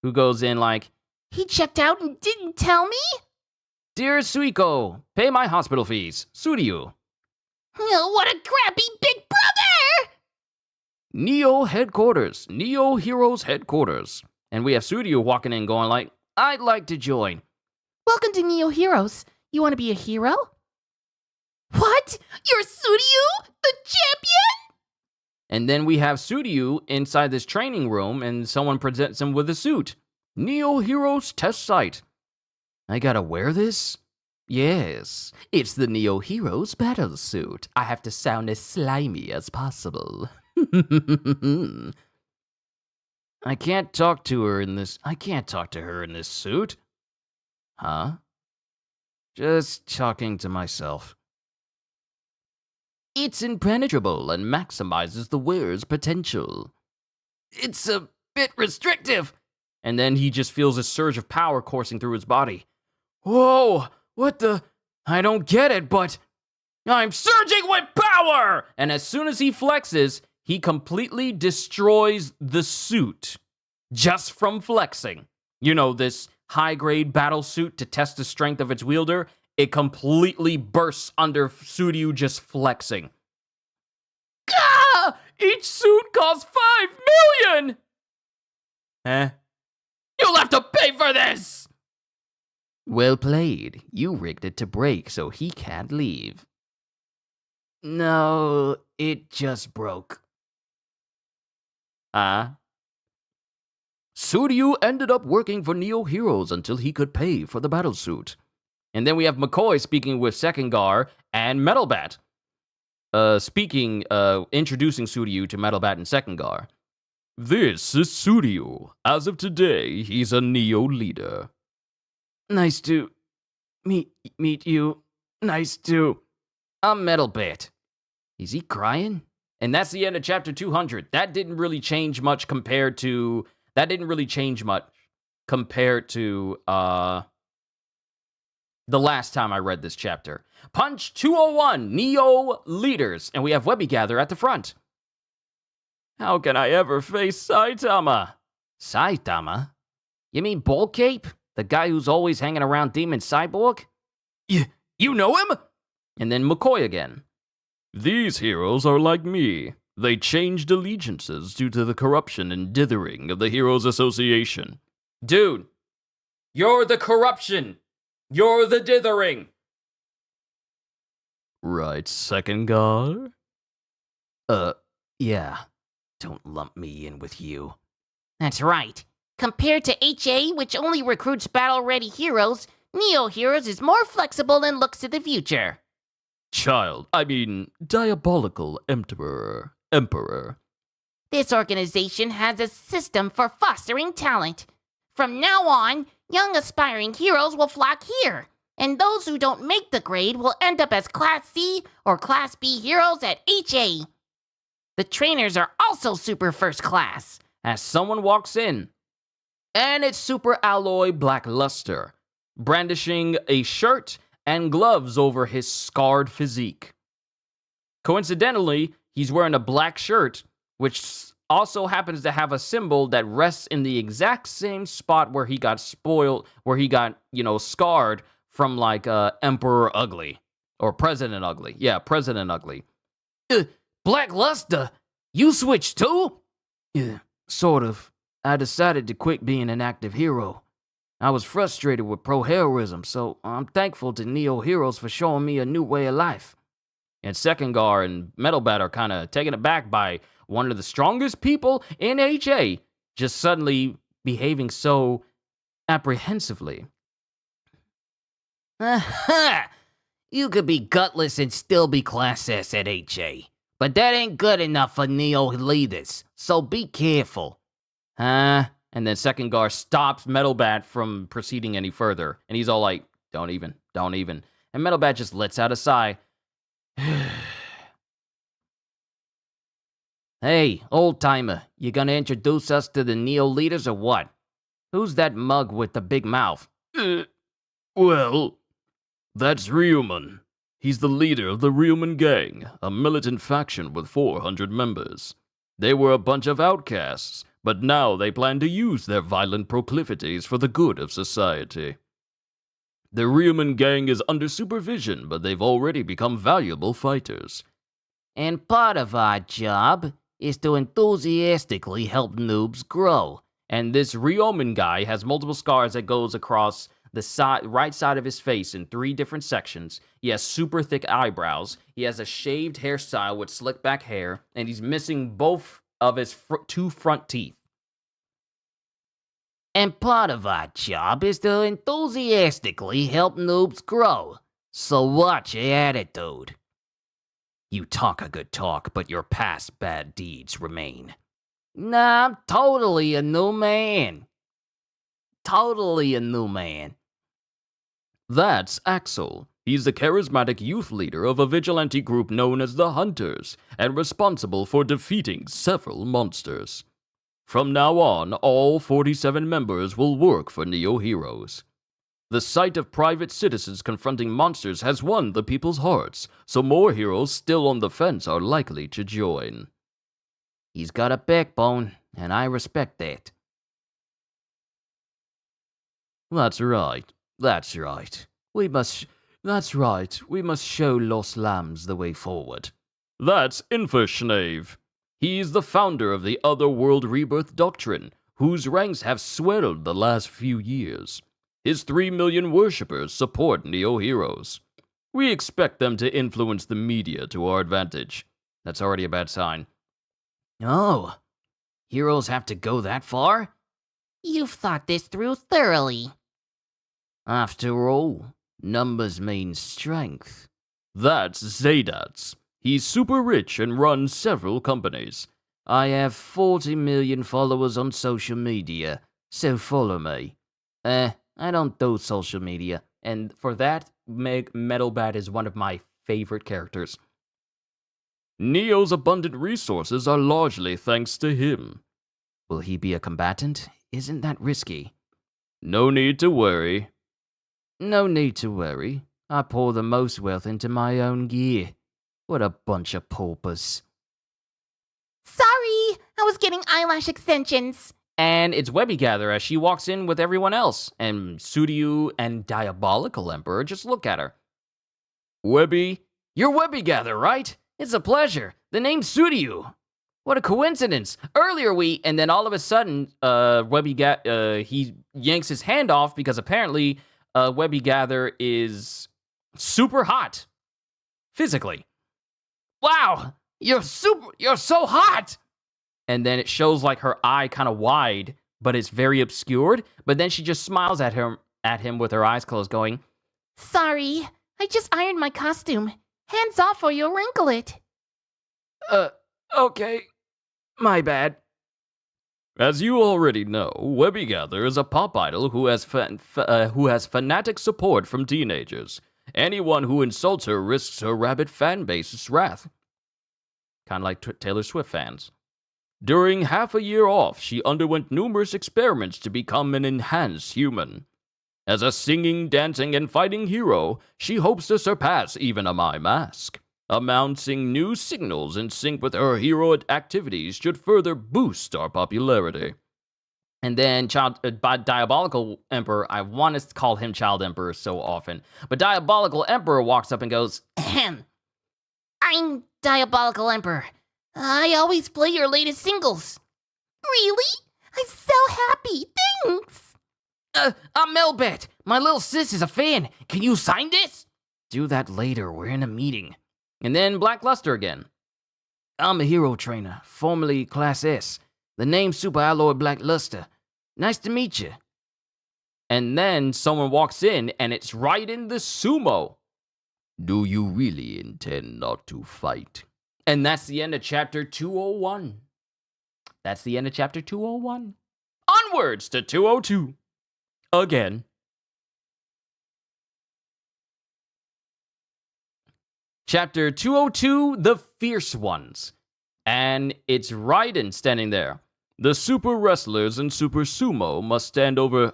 who goes in like, he checked out and didn't tell me? Dear Suiko, pay my hospital fees. Suryu. Oh, what a crappy big brother! Neo Headquarters. Neo Heroes Headquarters. And we have Suryu walking in going like, I'd like to join. Welcome to Neo Heroes. You want to be a hero? What? You're Suryu, the champion? And then we have Suryu inside this training room and someone presents him with a suit. Neo Heroes Test Site. I gotta wear this? Yes, it's the Neo Heroes battle suit. I have to sound as slimy as possible. I can't talk to her in this suit. Huh? Just talking to myself. It's impenetrable and maximizes the wearer's potential. It's a bit restrictive. And then he just feels a surge of power coursing through his body. Whoa, what the? I don't get it, but I'm surging with power! And as soon as he flexes, he completely destroys the suit just from flexing. You know, this high-grade battle suit to test the strength of its wielder, it completely bursts under Suryu just flexing. Ah! Each suit costs 5 million! Eh? You'll have to pay for this! Well played. You rigged it to break so he can't leave. No, it just broke. Suryu ended up working for Neo Heroes until he could pay for the battlesuit. And then we have McCoy speaking with Sekengar and Metalbat. Introducing Suryu to Metalbat and Sekengar. This is Suryu. As of today, he's a Neo leader. Nice to meet you. Nice to... I'm Metalbat. Is he crying? And that's the end of chapter 200. That didn't really change much compared to... the last time I read this chapter. Punch 201, Neo Leaders. And we have Webby Gather at the front. How can I ever face Saitama? Saitama? You mean Bull Cape? The guy who's always hanging around Demon Cyborg? You know him? And then McCoy again. These heroes are like me. They changed allegiances due to the corruption and dithering of the Heroes Association. Dude, you're the corruption. You're the dithering. Right, Sekengar? Yeah. Don't lump me in with you. That's right. Compared to HA, which only recruits battle-ready heroes, Neo Heroes is more flexible and looks to the future. Diabolical Emperor. This organization has a system for fostering talent. From now on, young aspiring heroes will flock here, and those who don't make the grade will end up as Class C or Class B heroes at HA. The trainers are also super first class. As someone walks in, and it's Super Alloy Blackluster, brandishing a shirt and gloves over his scarred physique. Coincidentally, he's wearing a black shirt, which also happens to have a symbol that rests in the exact same spot where he got scarred from Emperor Ugly. Or President Ugly. Yeah, President Ugly. Blackluster, you switched too? Yeah, sort of. I decided to quit being an active hero. I was frustrated with pro-heroism, so I'm thankful to Neo Heroes for showing me a new way of life. And Sekengar and Metalbat are kind of taken aback by one of the strongest people in HA just suddenly behaving so apprehensively. Aha! You could be gutless and still be Class S at HA. But that ain't good enough for Neo leaders, so be careful. And then Sekengar stops Metalbat from proceeding any further. And he's all like, don't even. And Metalbat just lets out a sigh. Hey, old-timer, you gonna introduce us to the Neo leaders or what? Who's that mug with the big mouth? Well, that's Ryuman. He's the leader of the Ryuman Gang, a militant faction with 400 members. They were a bunch of outcasts, but now they plan to use their violent proclivities for the good of society. The Ryuman Gang is under supervision, but they've already become valuable fighters. And part of our job is to enthusiastically help noobs grow. And this Ryuman guy has multiple scars that goes across the right side of his face in 3 different sections. He has super thick eyebrows. He has a shaved hairstyle with slick back hair, and he's missing both of his 2 front teeth. And part of our job is to enthusiastically help noobs grow. So watch your attitude. You talk a good talk, but your past bad deeds remain. Nah, I'm totally a new man. Totally a new man. That's Axel. He's the charismatic youth leader of a vigilante group known as the Hunters, and responsible for defeating several monsters. From now on, all 47 members will work for Neo Heroes. The sight of private citizens confronting monsters has won the people's hearts, so more heroes still on the fence are likely to join. He's got a backbone, and I respect that. That's right. We must show Los Lambs the way forward. That's Inferschnave. He's the founder of the Otherworld Rebirth Doctrine, whose ranks have swelled the last few years. His 3 million worshippers support Neo Heroes. We expect them to influence the media to our advantage. That's already a bad sign. Oh, heroes have to go that far? You've thought this through thoroughly. After all, numbers mean strength. That's Zadats. He's super rich and runs several companies. I have 40 million followers on social media, so follow me. I don't do social media, and for that, Metalbat is one of my favorite characters. Neo's abundant resources are largely thanks to him. Will he be a combatant? Isn't that risky? No need to worry. No need to worry. I pour the most wealth into my own gear. What a bunch of paupers. Sorry, I was getting eyelash extensions. And it's Webby Gather as she walks in with everyone else, and Suryu and Diabolical Emperor just look at her. Webby, you're Webby Gather, right? It's a pleasure. The name's Suryu. What a coincidence. Earlier and then all of a sudden, he yanks his hand off because apparently Webby Gather is super hot. Physically. Wow, you're so hot! And then it shows like her eye kind of wide, but it's very obscured. But then she just smiles at him with her eyes closed, going, Sorry, I just ironed my costume. Hands off or you'll wrinkle it. Okay. My bad. As you already know, Webby Gather is a pop idol who has fanatic support from teenagers. Anyone who insults her risks her rabid fan base's wrath. Kind of like Taylor Swift fans. During half a year off, she underwent numerous experiments to become an enhanced human. As a singing, dancing, and fighting hero, she hopes to surpass even a My Mask. Announcing new signals in sync with her hero activities should further boost our popularity. And then Diabolical Emperor, I want to call him Child Emperor so often, but Diabolical Emperor walks up and goes, Ahem. I'm Diabolical Emperor. I always play your latest singles. Really? I'm so happy. Thanks. I'm Melbat. My little sis is a fan. Can you sign this? Do that later. We're in a meeting. And then Black Luster again. I'm a hero trainer, formerly Class S. The name's Super Alloy Black Luster. Nice to meet you. And then someone walks in, and it's Raiden the Sumo. Do you really intend not to fight? And that's the end of chapter 201. That's the end of chapter 201. Onwards to 202. Again. Chapter 202, The Fierce Ones. And it's Raiden standing there. The super wrestlers in Super Sumo must stand over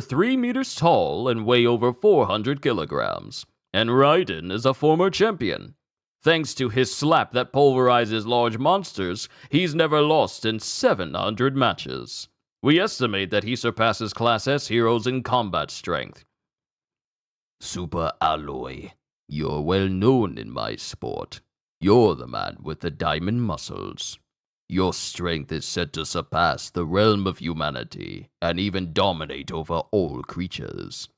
3 meters tall and weigh over 400 kilograms. And Raiden is a former champion. Thanks to his slap that pulverizes large monsters, he's never lost in 700 matches. We estimate that he surpasses Class S heroes in combat strength. Super Alloy, you're well known in my sport. You're the man with the diamond muscles. Your strength is set to surpass the realm of humanity and even dominate over all creatures.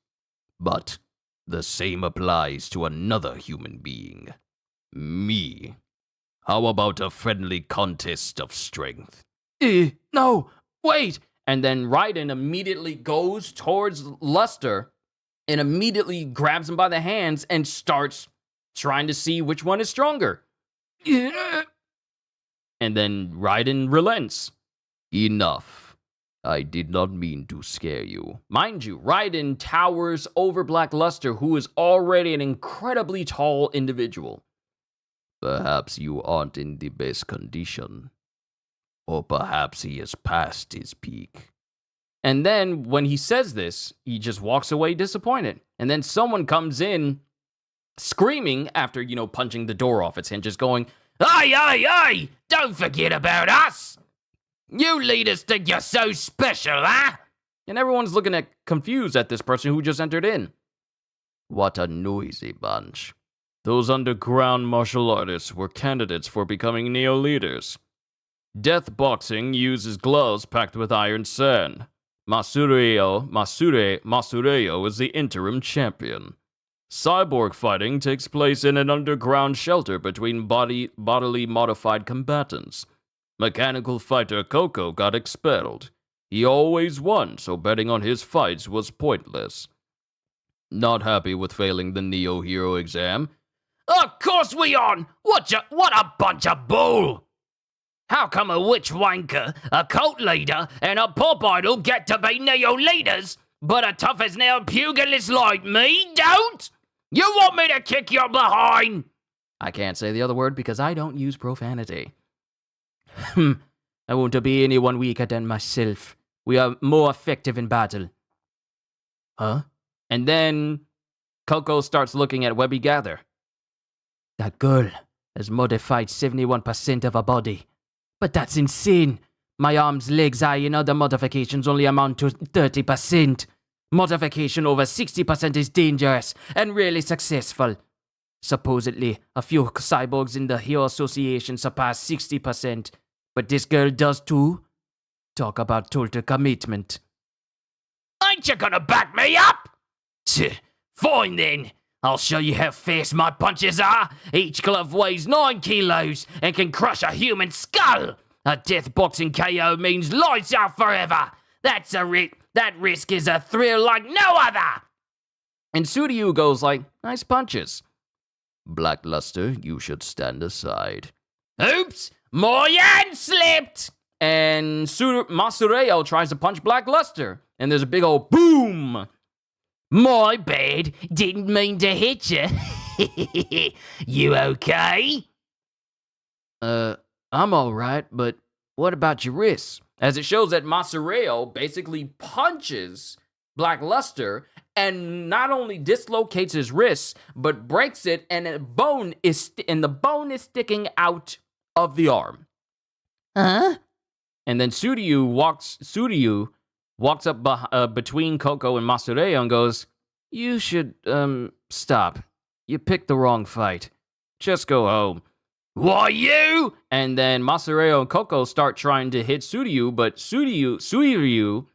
But the same applies to another human being. Me. How about a friendly contest of strength? No, wait! And then Raiden immediately goes towards Luster and immediately grabs him by the hands and starts trying to see which one is stronger. And then Raiden relents. Enough. I did not mean to scare you. Mind you, Raiden towers over Black Luster, who is already an incredibly tall individual. Perhaps you aren't in the best condition. Or perhaps he has passed his peak. And then, when he says this, he just walks away disappointed. And then someone comes in, screaming after, punching the door off its hinges, going, Hey, hey, hey! Don't forget about us! You leaders think you're so special, huh? And everyone's looking confused at this person who just entered in. What a noisy bunch. Those underground martial artists were candidates for becoming neo-leaders. Death boxing uses gloves packed with iron sand. Masureo is the interim champion. Cyborg fighting takes place in an underground shelter between bodily modified combatants. Mechanical fighter Coco got expelled. He always won, so betting on his fights was pointless. Not happy with failing the Neo Hero exam? Of course we on! What a bunch of bull! How come a witch wanker, a cult leader, and a pop idol get to be Neo leaders, but a tough as nail pugilist like me don't? You want me to kick your behind? I can't say the other word because I don't use profanity. I won't be anyone weaker than myself. We are more effective in battle. Huh? And then Coco starts looking at Webby Gather. That girl has modified 71% of her body. But that's insane. My arms, legs, eye, and other modifications only amount to 30%. Modification over 60% is dangerous and rarely successful. Supposedly, a few cyborgs in the Hero Association surpass 60%. But this girl does too? Talk about total commitment. Ain't you gonna back me up? Fine then. I'll show you how fast my punches are. Each glove weighs 9 kilos and can crush a human skull. A death boxing KO means lights out forever. That risk is a thrill like no other. And Suryu goes like, nice punches. Black Luster, you should stand aside. Oops, my hand slipped. And Masureo tries to punch Black Luster. And there's a big old boom. My bad. Didn't mean to hit you. You okay? I'm alright, but what about your wrists? As it shows that Masureo basically punches Black Luster and not only dislocates his wrists, but breaks it, and the bone is sticking out of the arm. Huh? And then Suryu walks up between Coco and Masureo and goes, you should, stop. You picked the wrong fight. Just go home. Why you? And then Masureo and Coco start trying to hit Suryu, but Suryu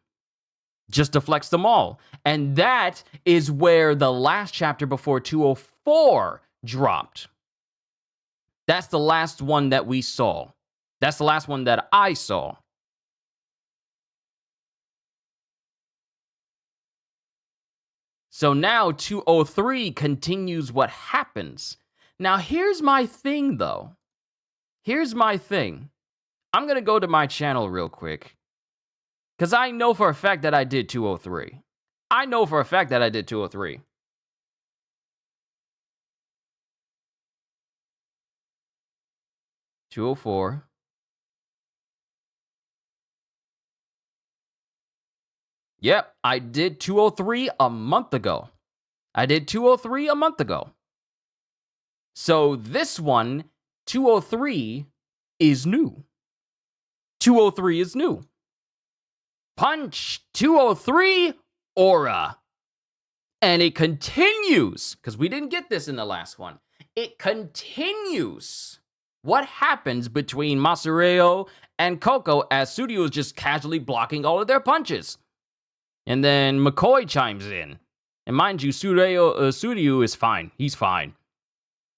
just deflects them all. And that is where the last chapter before 204 dropped. That's the last one that we saw. That's the last one that I saw. So now 203 continues what happens. Now here's my thing, though. Here's my thing. I'm going to go to my channel real quick. Because I know for a fact that I did 203. I know for a fact that I did 203. (204). Yep, I did 203 a month ago. I did 203 a month ago. So this one, 203, is new. 203 is new. Punch 203 Aura. And it continues, because we didn't get this in the last one. It continues what happens between Masureo and Coco as Suryu is just casually blocking all of their punches. And then McCoy chimes in. And mind you, Suryu is fine. He's fine.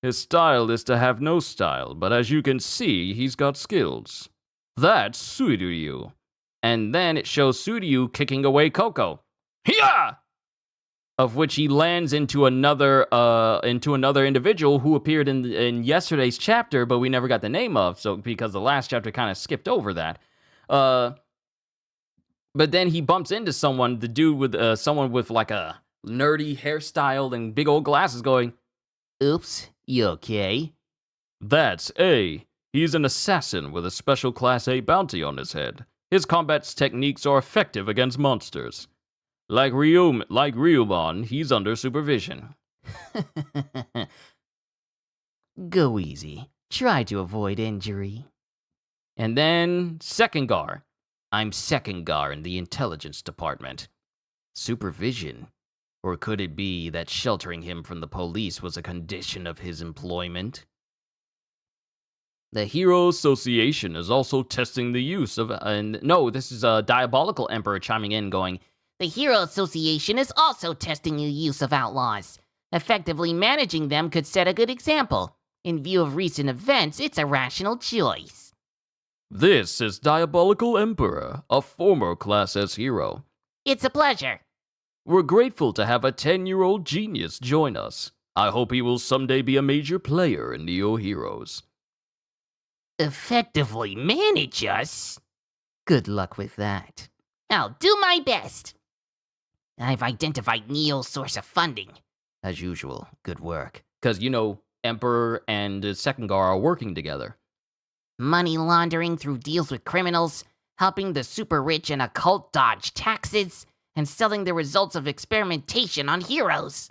His style is to have no style, but as you can see, he's got skills. That's Suryu. And then it shows Suryu kicking away Coco. Yeah! of which he lands into another individual who appeared in yesterday's chapter, but we never got the name of, so because the last chapter kind of skipped over that. But then he bumps into someone, the dude with someone with like a nerdy hairstyle and big old glasses, going, Oops, you okay? That's A. He's an assassin with a special Class A bounty on his head. His combat techniques are effective against monsters. Like Ryumon, he's under supervision. Go easy. Try to avoid injury. And then Sekkengar. I'm Sekkengar in the intelligence department. Supervision? Or could it be that sheltering him from the police was a condition of his employment? The Hero Association is also testing the use of... no, this is a Diabolical Emperor chiming in, going, The Hero Association is also testing the use of outlaws. Effectively managing them could set a good example. In view of recent events, it's a rational choice. This is Diabolical Emperor, a former Class S hero. It's a pleasure. We're grateful to have a 10-year-old genius join us. I hope he will someday be a major player in Neo Heroes. Effectively manage us? Good luck with that. I'll do my best. I've identified Neo's source of funding. As usual, good work. because, Emperor and Sekkengar are working together. Money laundering through deals with criminals, helping the super rich and occult dodge taxes, and selling the results of experimentation on heroes.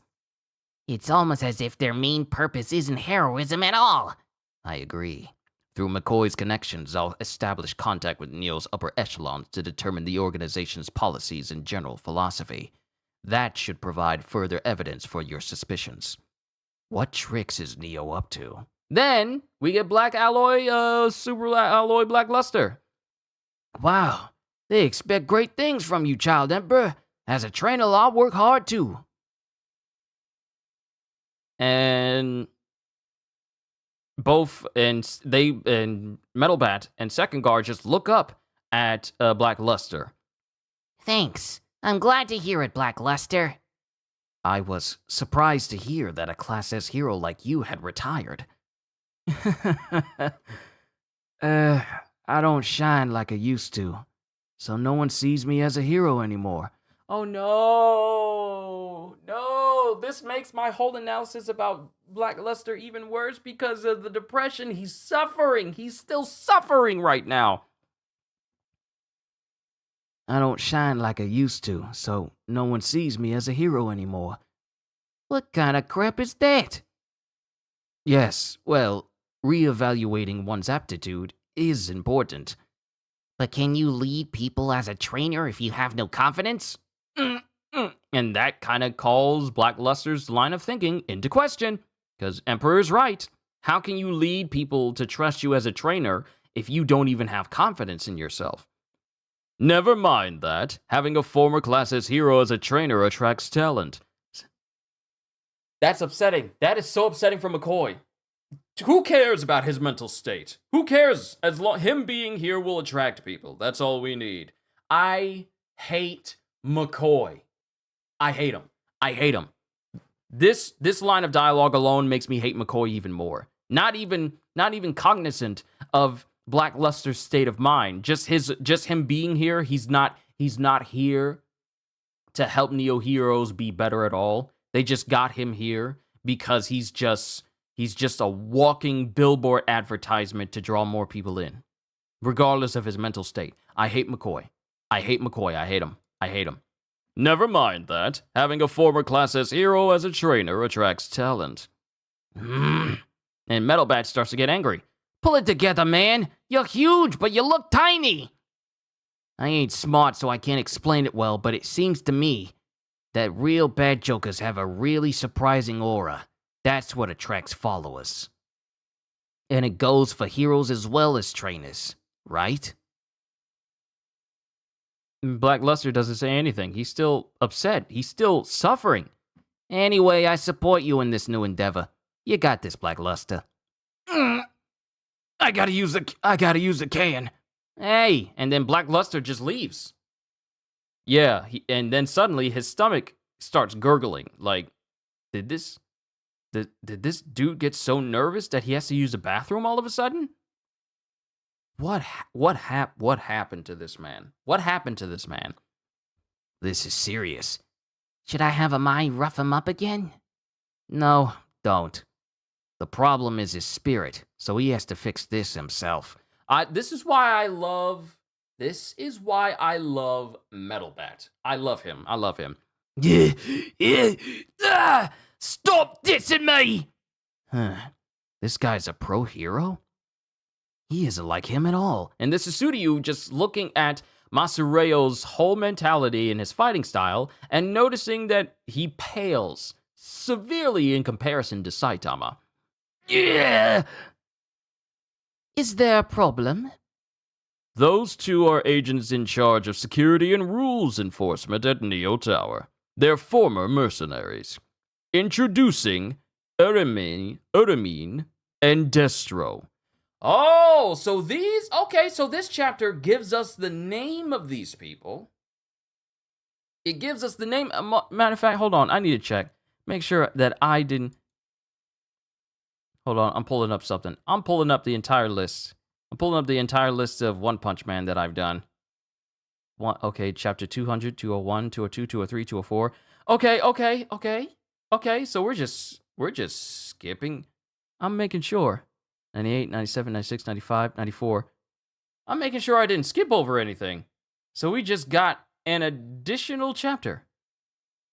It's almost as if their main purpose isn't heroism at all. I agree. Through McCoy's connections, I'll establish contact with Neo's upper echelons to determine the organization's policies and general philosophy. That should provide further evidence for your suspicions. What tricks is Neo up to? Then we get Black Alloy, Super Alloy Black Luster. Wow, they expect great things from you, Child Emperor. As a trainer, I'll work hard too. And both and Metal Bat and Sekkengar just look up at Black Luster. Thanks. I'm glad to hear it, Black Luster. I was surprised to hear that a Class S hero like you had retired. I don't shine like I used to, so no one sees me as a hero anymore. Oh no! No! This makes my whole analysis about Black Luster even worse because of the depression. He's suffering. He's still suffering right now. I don't shine like I used to, so no one sees me as a hero anymore. What kind of crap is that? Yes, well, reevaluating one's aptitude is important. But can you lead people as a trainer if you have no confidence? And that kind of calls Black Luster's line of thinking into question. Because Emperor's right. How can you lead people to trust you as a trainer if you don't even have confidence in yourself? Never mind that. Having a former Class S hero as a trainer attracts talent. That's upsetting. That is so upsetting for McCoy. Who cares about his mental state? Who cares? As long him being here will attract people. That's all we need. I hate McCoy. I hate him. I hate him. This line of dialogue alone makes me hate McCoy even more. Not even cognizant of Black Luster's state of mind. Just him being here. He's not here to help Neo Heroes be better at all. They just got him here because he's just a walking billboard advertisement to draw more people in, regardless of his mental state. I hate McCoy. I hate McCoy. I hate him. I hate him. Never mind that. Having a former Class S hero as a trainer attracts talent. And Metal Bat starts to get angry. Pull it together, man. You're huge, but you look tiny. I ain't smart, so I can't explain it well, but it seems to me that real bad jokers have a really surprising aura. That's what attracts followers. And it goes for heroes as well as trainers, right? Black Luster doesn't say anything. He's still upset. He's still suffering. Anyway, I support you in this new endeavor. You got this, Black Luster. I gotta use the can. Hey, and then Black Luster just leaves. Yeah, and then suddenly his stomach starts gurgling. Like, did this dude get so nervous that he has to use the bathroom all of a sudden? What happened to this man? What happened to this man? This is serious. Should I have Amai rough him up again? No, don't. The problem is his spirit, so he has to fix this himself. This is why I love Metalbat. I love him. Stop dissing me! This guy's a pro hero? He isn't like him at all. And this is Tsuryu just looking at Masureo's whole mentality and his fighting style and noticing that he pales severely in comparison to Saitama. Yeah! Is there a problem? Those two are agents in charge of security and rules enforcement at Neo Tower. They're former mercenaries. Introducing Eremine and Destro. Oh, so this chapter gives us the name of these people. It gives us the name. Matter of fact, hold on. I need to check. Make sure that I didn't. Hold on. I'm pulling up something. I'm pulling up the entire list. I'm pulling up the entire list of One Punch Man that I've done. Okay, chapter 200, 201, 202, 203, 204. Okay, so we're just skipping. I'm making sure. 98, 97, 96, 95, 94. I'm making sure I didn't skip over anything. So we just got an additional chapter.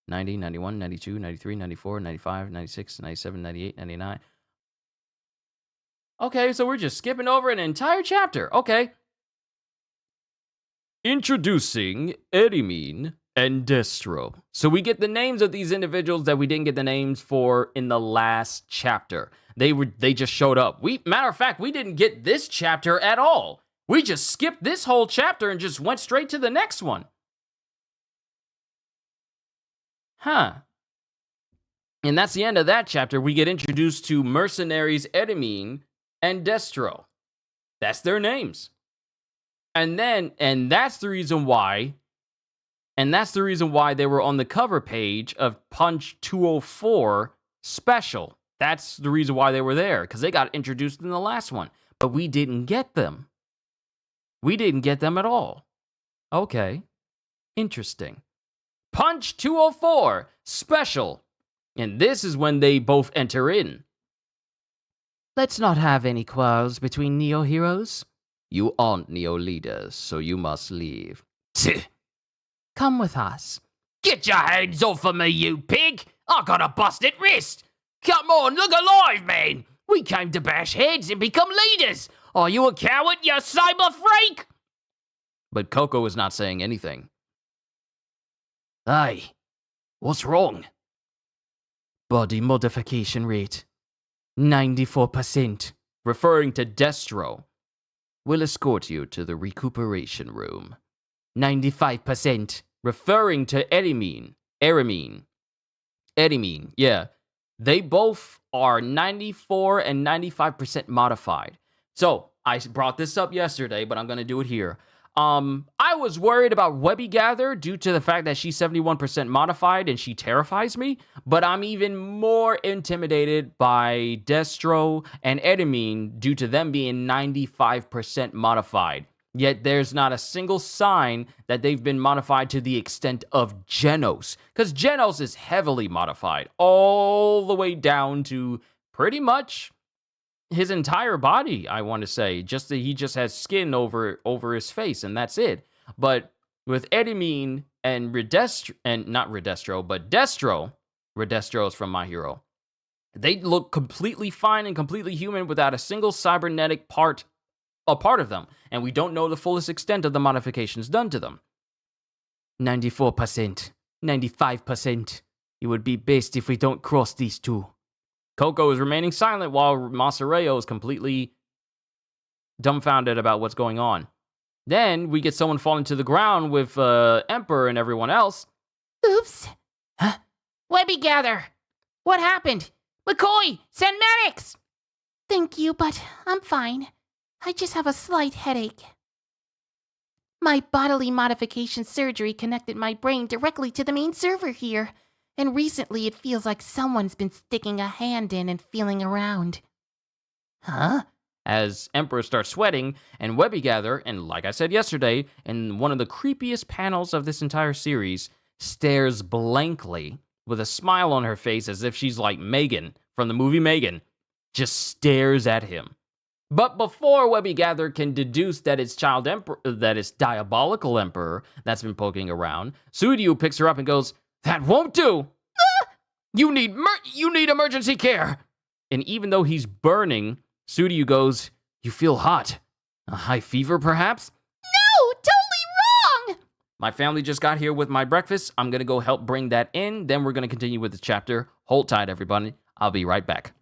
90, 91, 92, 93, 94, 95, 96, 97, 98, 99. Okay, so we're just skipping over an entire chapter. Okay. Introducing Eremine and Destro. So we get the names of these individuals that we didn't get the names for in the last chapter. They just showed up. Matter of fact, we didn't get this chapter at all. We just skipped this whole chapter and just went straight to the next one. Huh. And that's the end of that chapter. We get introduced to mercenaries Eremine and Destro. That's their names. And that's the reason why they were on the cover page of Punch 204 Special. That's the reason why they were there, because they got introduced in the last one. But we didn't get them. We didn't get them at all. Okay. Interesting. Punch 204 Special. And this is when they both enter in. Let's not have any quarrels between Neo heroes. You aren't Neo leaders, so you must leave. Come with us. Get your hands off of me, you pig! I got a busted wrist! Come on, look alive, man! We came to bash heads and become leaders! Are you a coward, you cyber freak? But Coco is not saying anything. Hey, what's wrong? Body modification rate 94%. Referring to Destro. We'll escort you to the recuperation room. 95%. Referring to Eremine, yeah. They both are 94 and 95% modified. So, I brought this up yesterday, but I'm going to do it here. I was worried about Webby Gather due to the fact that she's 71% modified and she terrifies me, but I'm even more intimidated by Destro and Eremine due to them being 95% modified. Yet there's not a single sign that they've been modified to the extent of Genos, because Genos is heavily modified all the way down to pretty much his entire body, I want to say. Just that he just has skin over his face, and that's it. But with Eremine and Destro, Redestro is from My Hero. They look completely fine and completely human without a single cybernetic part of them, and we don't know the fullest extent of the modifications done to them. 94%, 95%. It would be best if we don't cross these two. Coco is remaining silent while Masureo is completely dumbfounded about what's going on. Then we get someone falling to the ground with Emperor and everyone else. Oops. Huh? Webby Gather. What happened? McCoy, send medics! Thank you, but I'm fine. I just have a slight headache. My bodily modification surgery connected my brain directly to the main server here. and recently it feels like someone's been sticking a hand in and feeling around. Huh? As Emperor starts sweating, and Webby Gather, and like I said yesterday, in one of the creepiest panels of this entire series, stares blankly with a smile on her face as if she's like Megan from the movie Megan, just stares at him. But before Webby Gather can deduce that it's diabolical Emperor that's been poking around, Suryu picks her up and goes, "That won't do! Ah! You need emergency care!" And even though he's burning, Suryu goes, "You feel hot. A high fever, perhaps?" No, totally wrong! My family just got here with my breakfast. I'm going to go help bring that in. Then we're going to continue with the chapter. Hold tight, everybody. I'll be right back.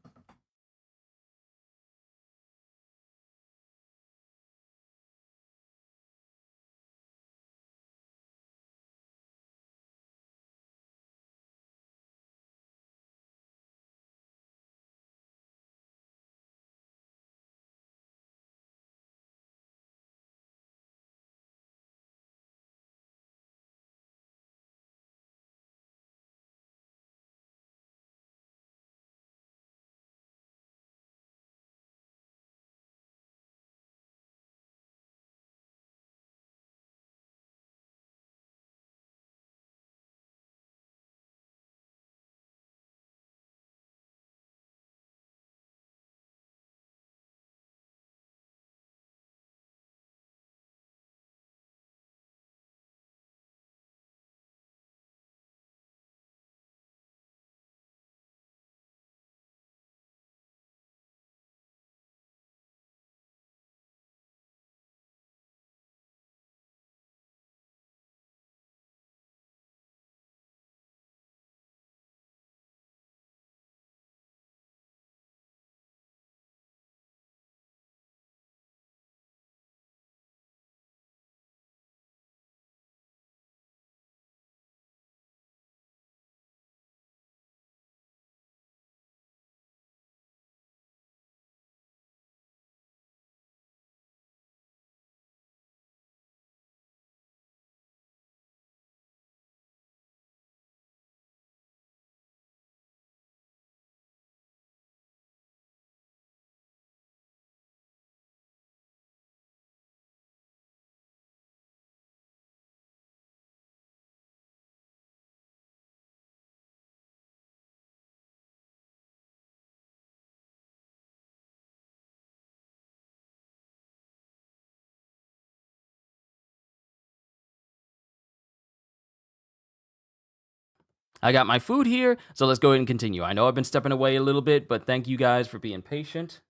I got my food here, so let's go ahead and continue. I know I've been stepping away a little bit, but thank you guys for being patient.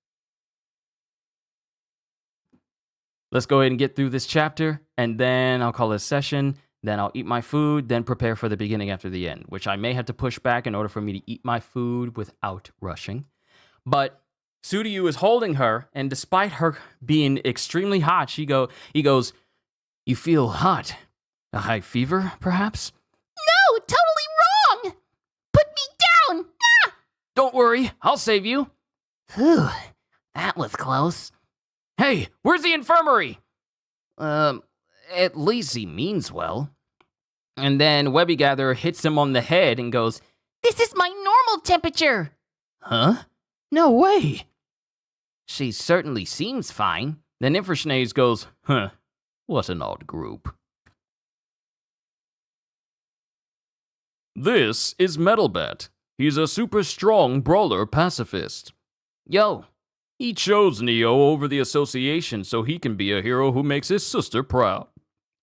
Let's go ahead and get through this chapter, and then I'll call it a session. Then I'll eat my food, then prepare for the beginning after the end, which I may have to push back in order for me to eat my food without rushing. But Suryu is holding her, and despite her being extremely hot, he goes, "You feel hot. A high fever, perhaps?" No, totally wrong! Put me down! Ah! "Don't worry, I'll save you." Phew, that was close. "Hey, where's the infirmary?" At least he means well. And then Webby Gather hits him on the head and goes, This is my normal temperature! "Huh? No way." She certainly seems fine. Then Infraschnaze goes, "Huh, what an odd group." This is Metalbat. He's a super strong brawler pacifist. Yo, He chose Neo over the association so he can be a hero who makes his sister proud.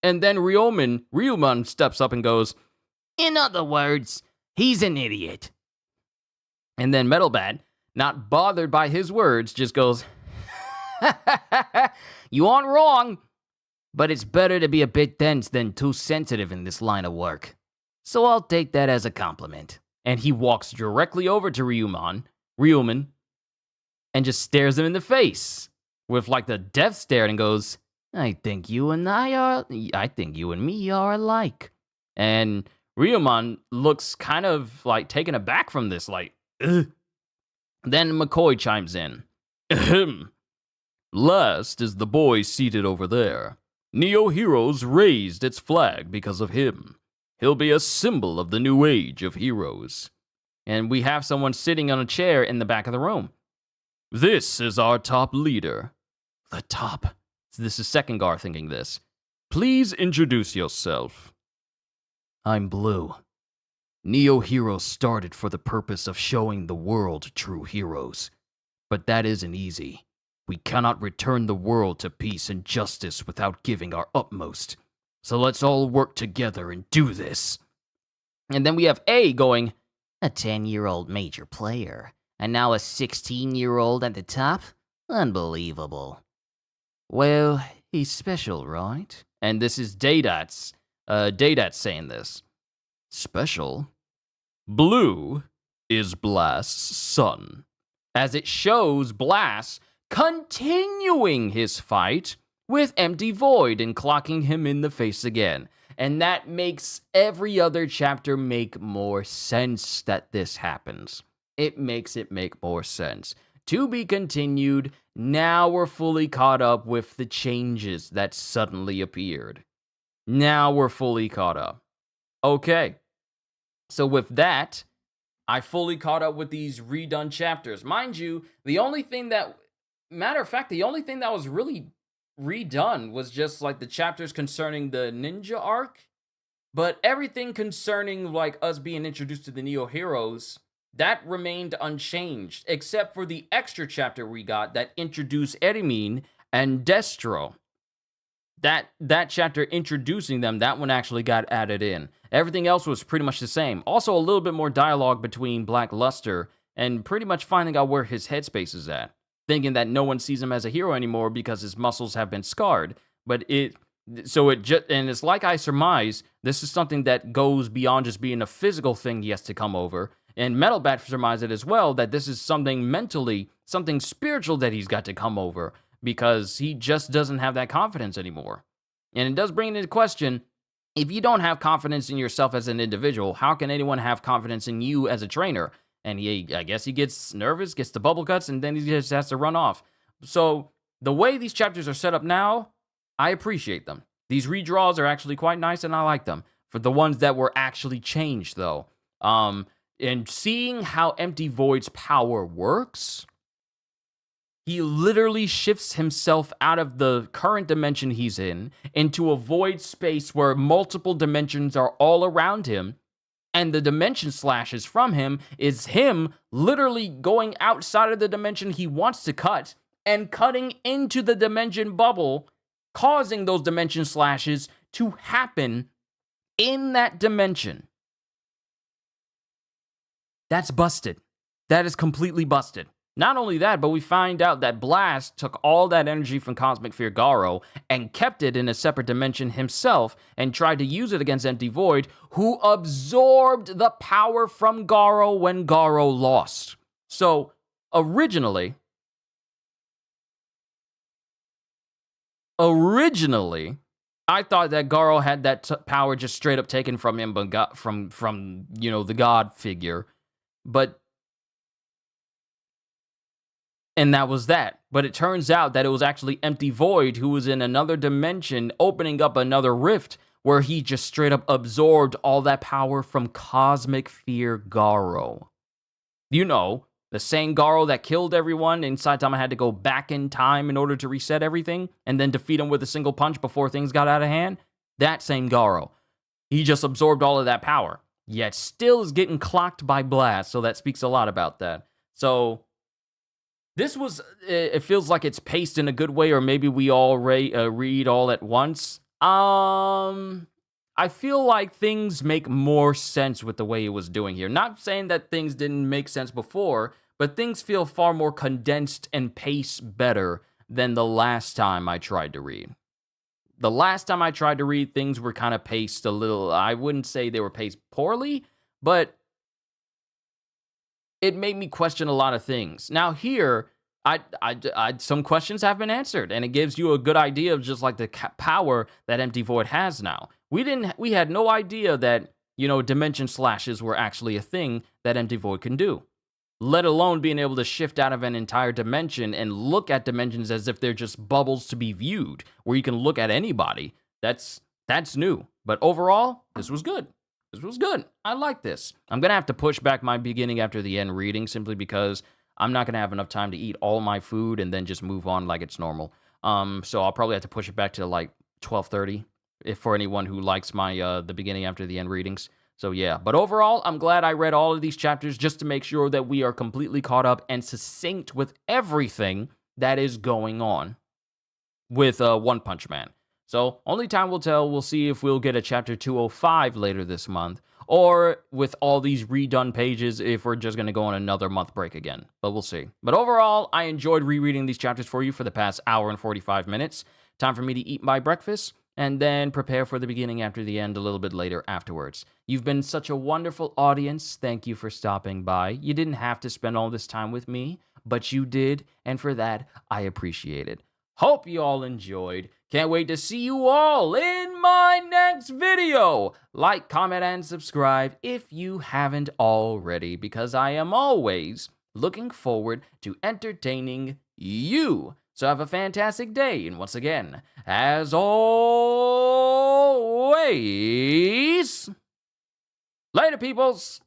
And then Ryuman steps up and goes, in other words, he's an idiot. and then Metalbat, not bothered by his words, just goes, You aren't wrong. But it's better to be a bit dense than too sensitive in this line of work. So I'll take that as a compliment. and he walks directly over to Ryuman, and just stares him in the face with like the death stare and goes, I think you and me are alike. and Ryuman looks kind of like taken aback from this, like, ugh. Then McCoy chimes in. Ahem. Last is the boy seated over there. Neo Heroes raised its flag because of him. He'll be a symbol of the new age of heroes. And we have someone sitting on a chair in the back of the room. This is our top leader. The top. This is second Gar thinking this. Please introduce yourself. I'm Blue. Neo Heroes started for the purpose of showing the world true heroes. But that isn't easy. We cannot return the world to peace and justice without giving our utmost. So let's all work together and do this. And then we have A going, A 10-year-old major player, and now a 16-year-old at the top? Unbelievable. well, he's special, right? And this is Daydat's saying this. Special? Blue is Blast's son. As it shows Blast continuing his fight with Empty Void and clocking him in the face again. And that makes every other chapter make more sense that this happens. It makes it make more sense. To be continued, now we're fully caught up with the changes that suddenly appeared. Now we're fully caught up. Okay. So with that, I fully caught up with these redone chapters. Mind you, the only thing that was really redone was just like the chapters concerning the ninja arc. But everything concerning like us being introduced to the Neo Heroes, that remained unchanged, except for the extra chapter we got that introduced Erimine and Destro. That chapter introducing them, that one actually got added in. Everything else was pretty much the same. Also, a little bit more dialogue between Black Luster and pretty much finding out where his headspace is at. Thinking that no one sees him as a hero anymore because his muscles have been scarred. And it's like I surmise, this is something that goes beyond just being a physical thing he has to come over. And Metal Bat surmised it as well, that this is something mentally, something spiritual that he's got to come over. Because he just doesn't have that confidence anymore. And it does bring into question, if you don't have confidence in yourself as an individual, how can anyone have confidence in you as a trainer? And I guess he gets nervous, gets the bubble guts, and then he just has to run off. So the way these chapters are set up now, I appreciate them. These redraws are actually quite nice, and I like them. For the ones that were actually changed, though. And seeing how Empty Void's power works, he literally shifts himself out of the current dimension he's in into a void space where multiple dimensions are all around him. And the dimension slashes from him is him literally going outside of the dimension he wants to cut and cutting into the dimension bubble, causing those dimension slashes to happen in that dimension. That's busted. That is completely busted. Not only that, but we find out that Blast took all that energy from Cosmic Fear Garo and kept it in a separate dimension himself and tried to use it against Empty Void, who absorbed the power from Garo when Garo lost. So, originally, I thought that Garo had that power just straight up taken from him, but got from the god figure. And that was that. But it turns out that it was actually Empty Void who was in another dimension, opening up another rift, where he just straight up absorbed all that power from Cosmic Fear Garo. You know, the same Garo that killed everyone, and Saitama had to go back in time in order to reset everything, and then defeat him with a single punch before things got out of hand? That same Garo. He just absorbed all of that power, yet still is getting clocked by Blast, so that speaks a lot about that. So it feels like it's paced in a good way, or maybe we all read all at once. I feel like things make more sense with the way it was doing here. Not saying that things didn't make sense before, but things feel far more condensed and paced better than the last time I tried to read. The last time I tried to read, things were kind of paced a little, I wouldn't say they were paced poorly, but it made me question a lot of things. Now here, some questions have been answered, and it gives you a good idea of just like the power that Empty Void has now. We had no idea that, dimension slashes were actually a thing that Empty Void can do. Let alone being able to shift out of an entire dimension and look at dimensions as if they're just bubbles to be viewed, where you can look at anybody. That's new. But overall, this was good. This was good. I like this. I'm going to have to push back my beginning after the end reading simply because I'm not going to have enough time to eat all my food and then just move on like it's normal. So I'll probably have to push it back to like 12:30 if for anyone who likes my the beginning after the end readings. So yeah, but overall, I'm glad I read all of these chapters just to make sure that we are completely caught up and succinct with everything that is going on with One Punch Man. So only time will tell. We'll see if we'll get a chapter 205 later this month, or with all these redone pages, if we're just going to go on another month break again. But we'll see. But overall, I enjoyed rereading these chapters for you for the past hour and 45 minutes. Time for me to eat my breakfast and then prepare for the beginning after the end a little bit later afterwards. You've been such a wonderful audience. Thank you for stopping by. You didn't have to spend all this time with me, but you did, and for that, I appreciate it. Hope you all enjoyed. Can't wait to see you all in my next video. Like, comment, and subscribe if you haven't already, because I am always looking forward to entertaining you. So have a fantastic day, and once again, as always, later, peoples!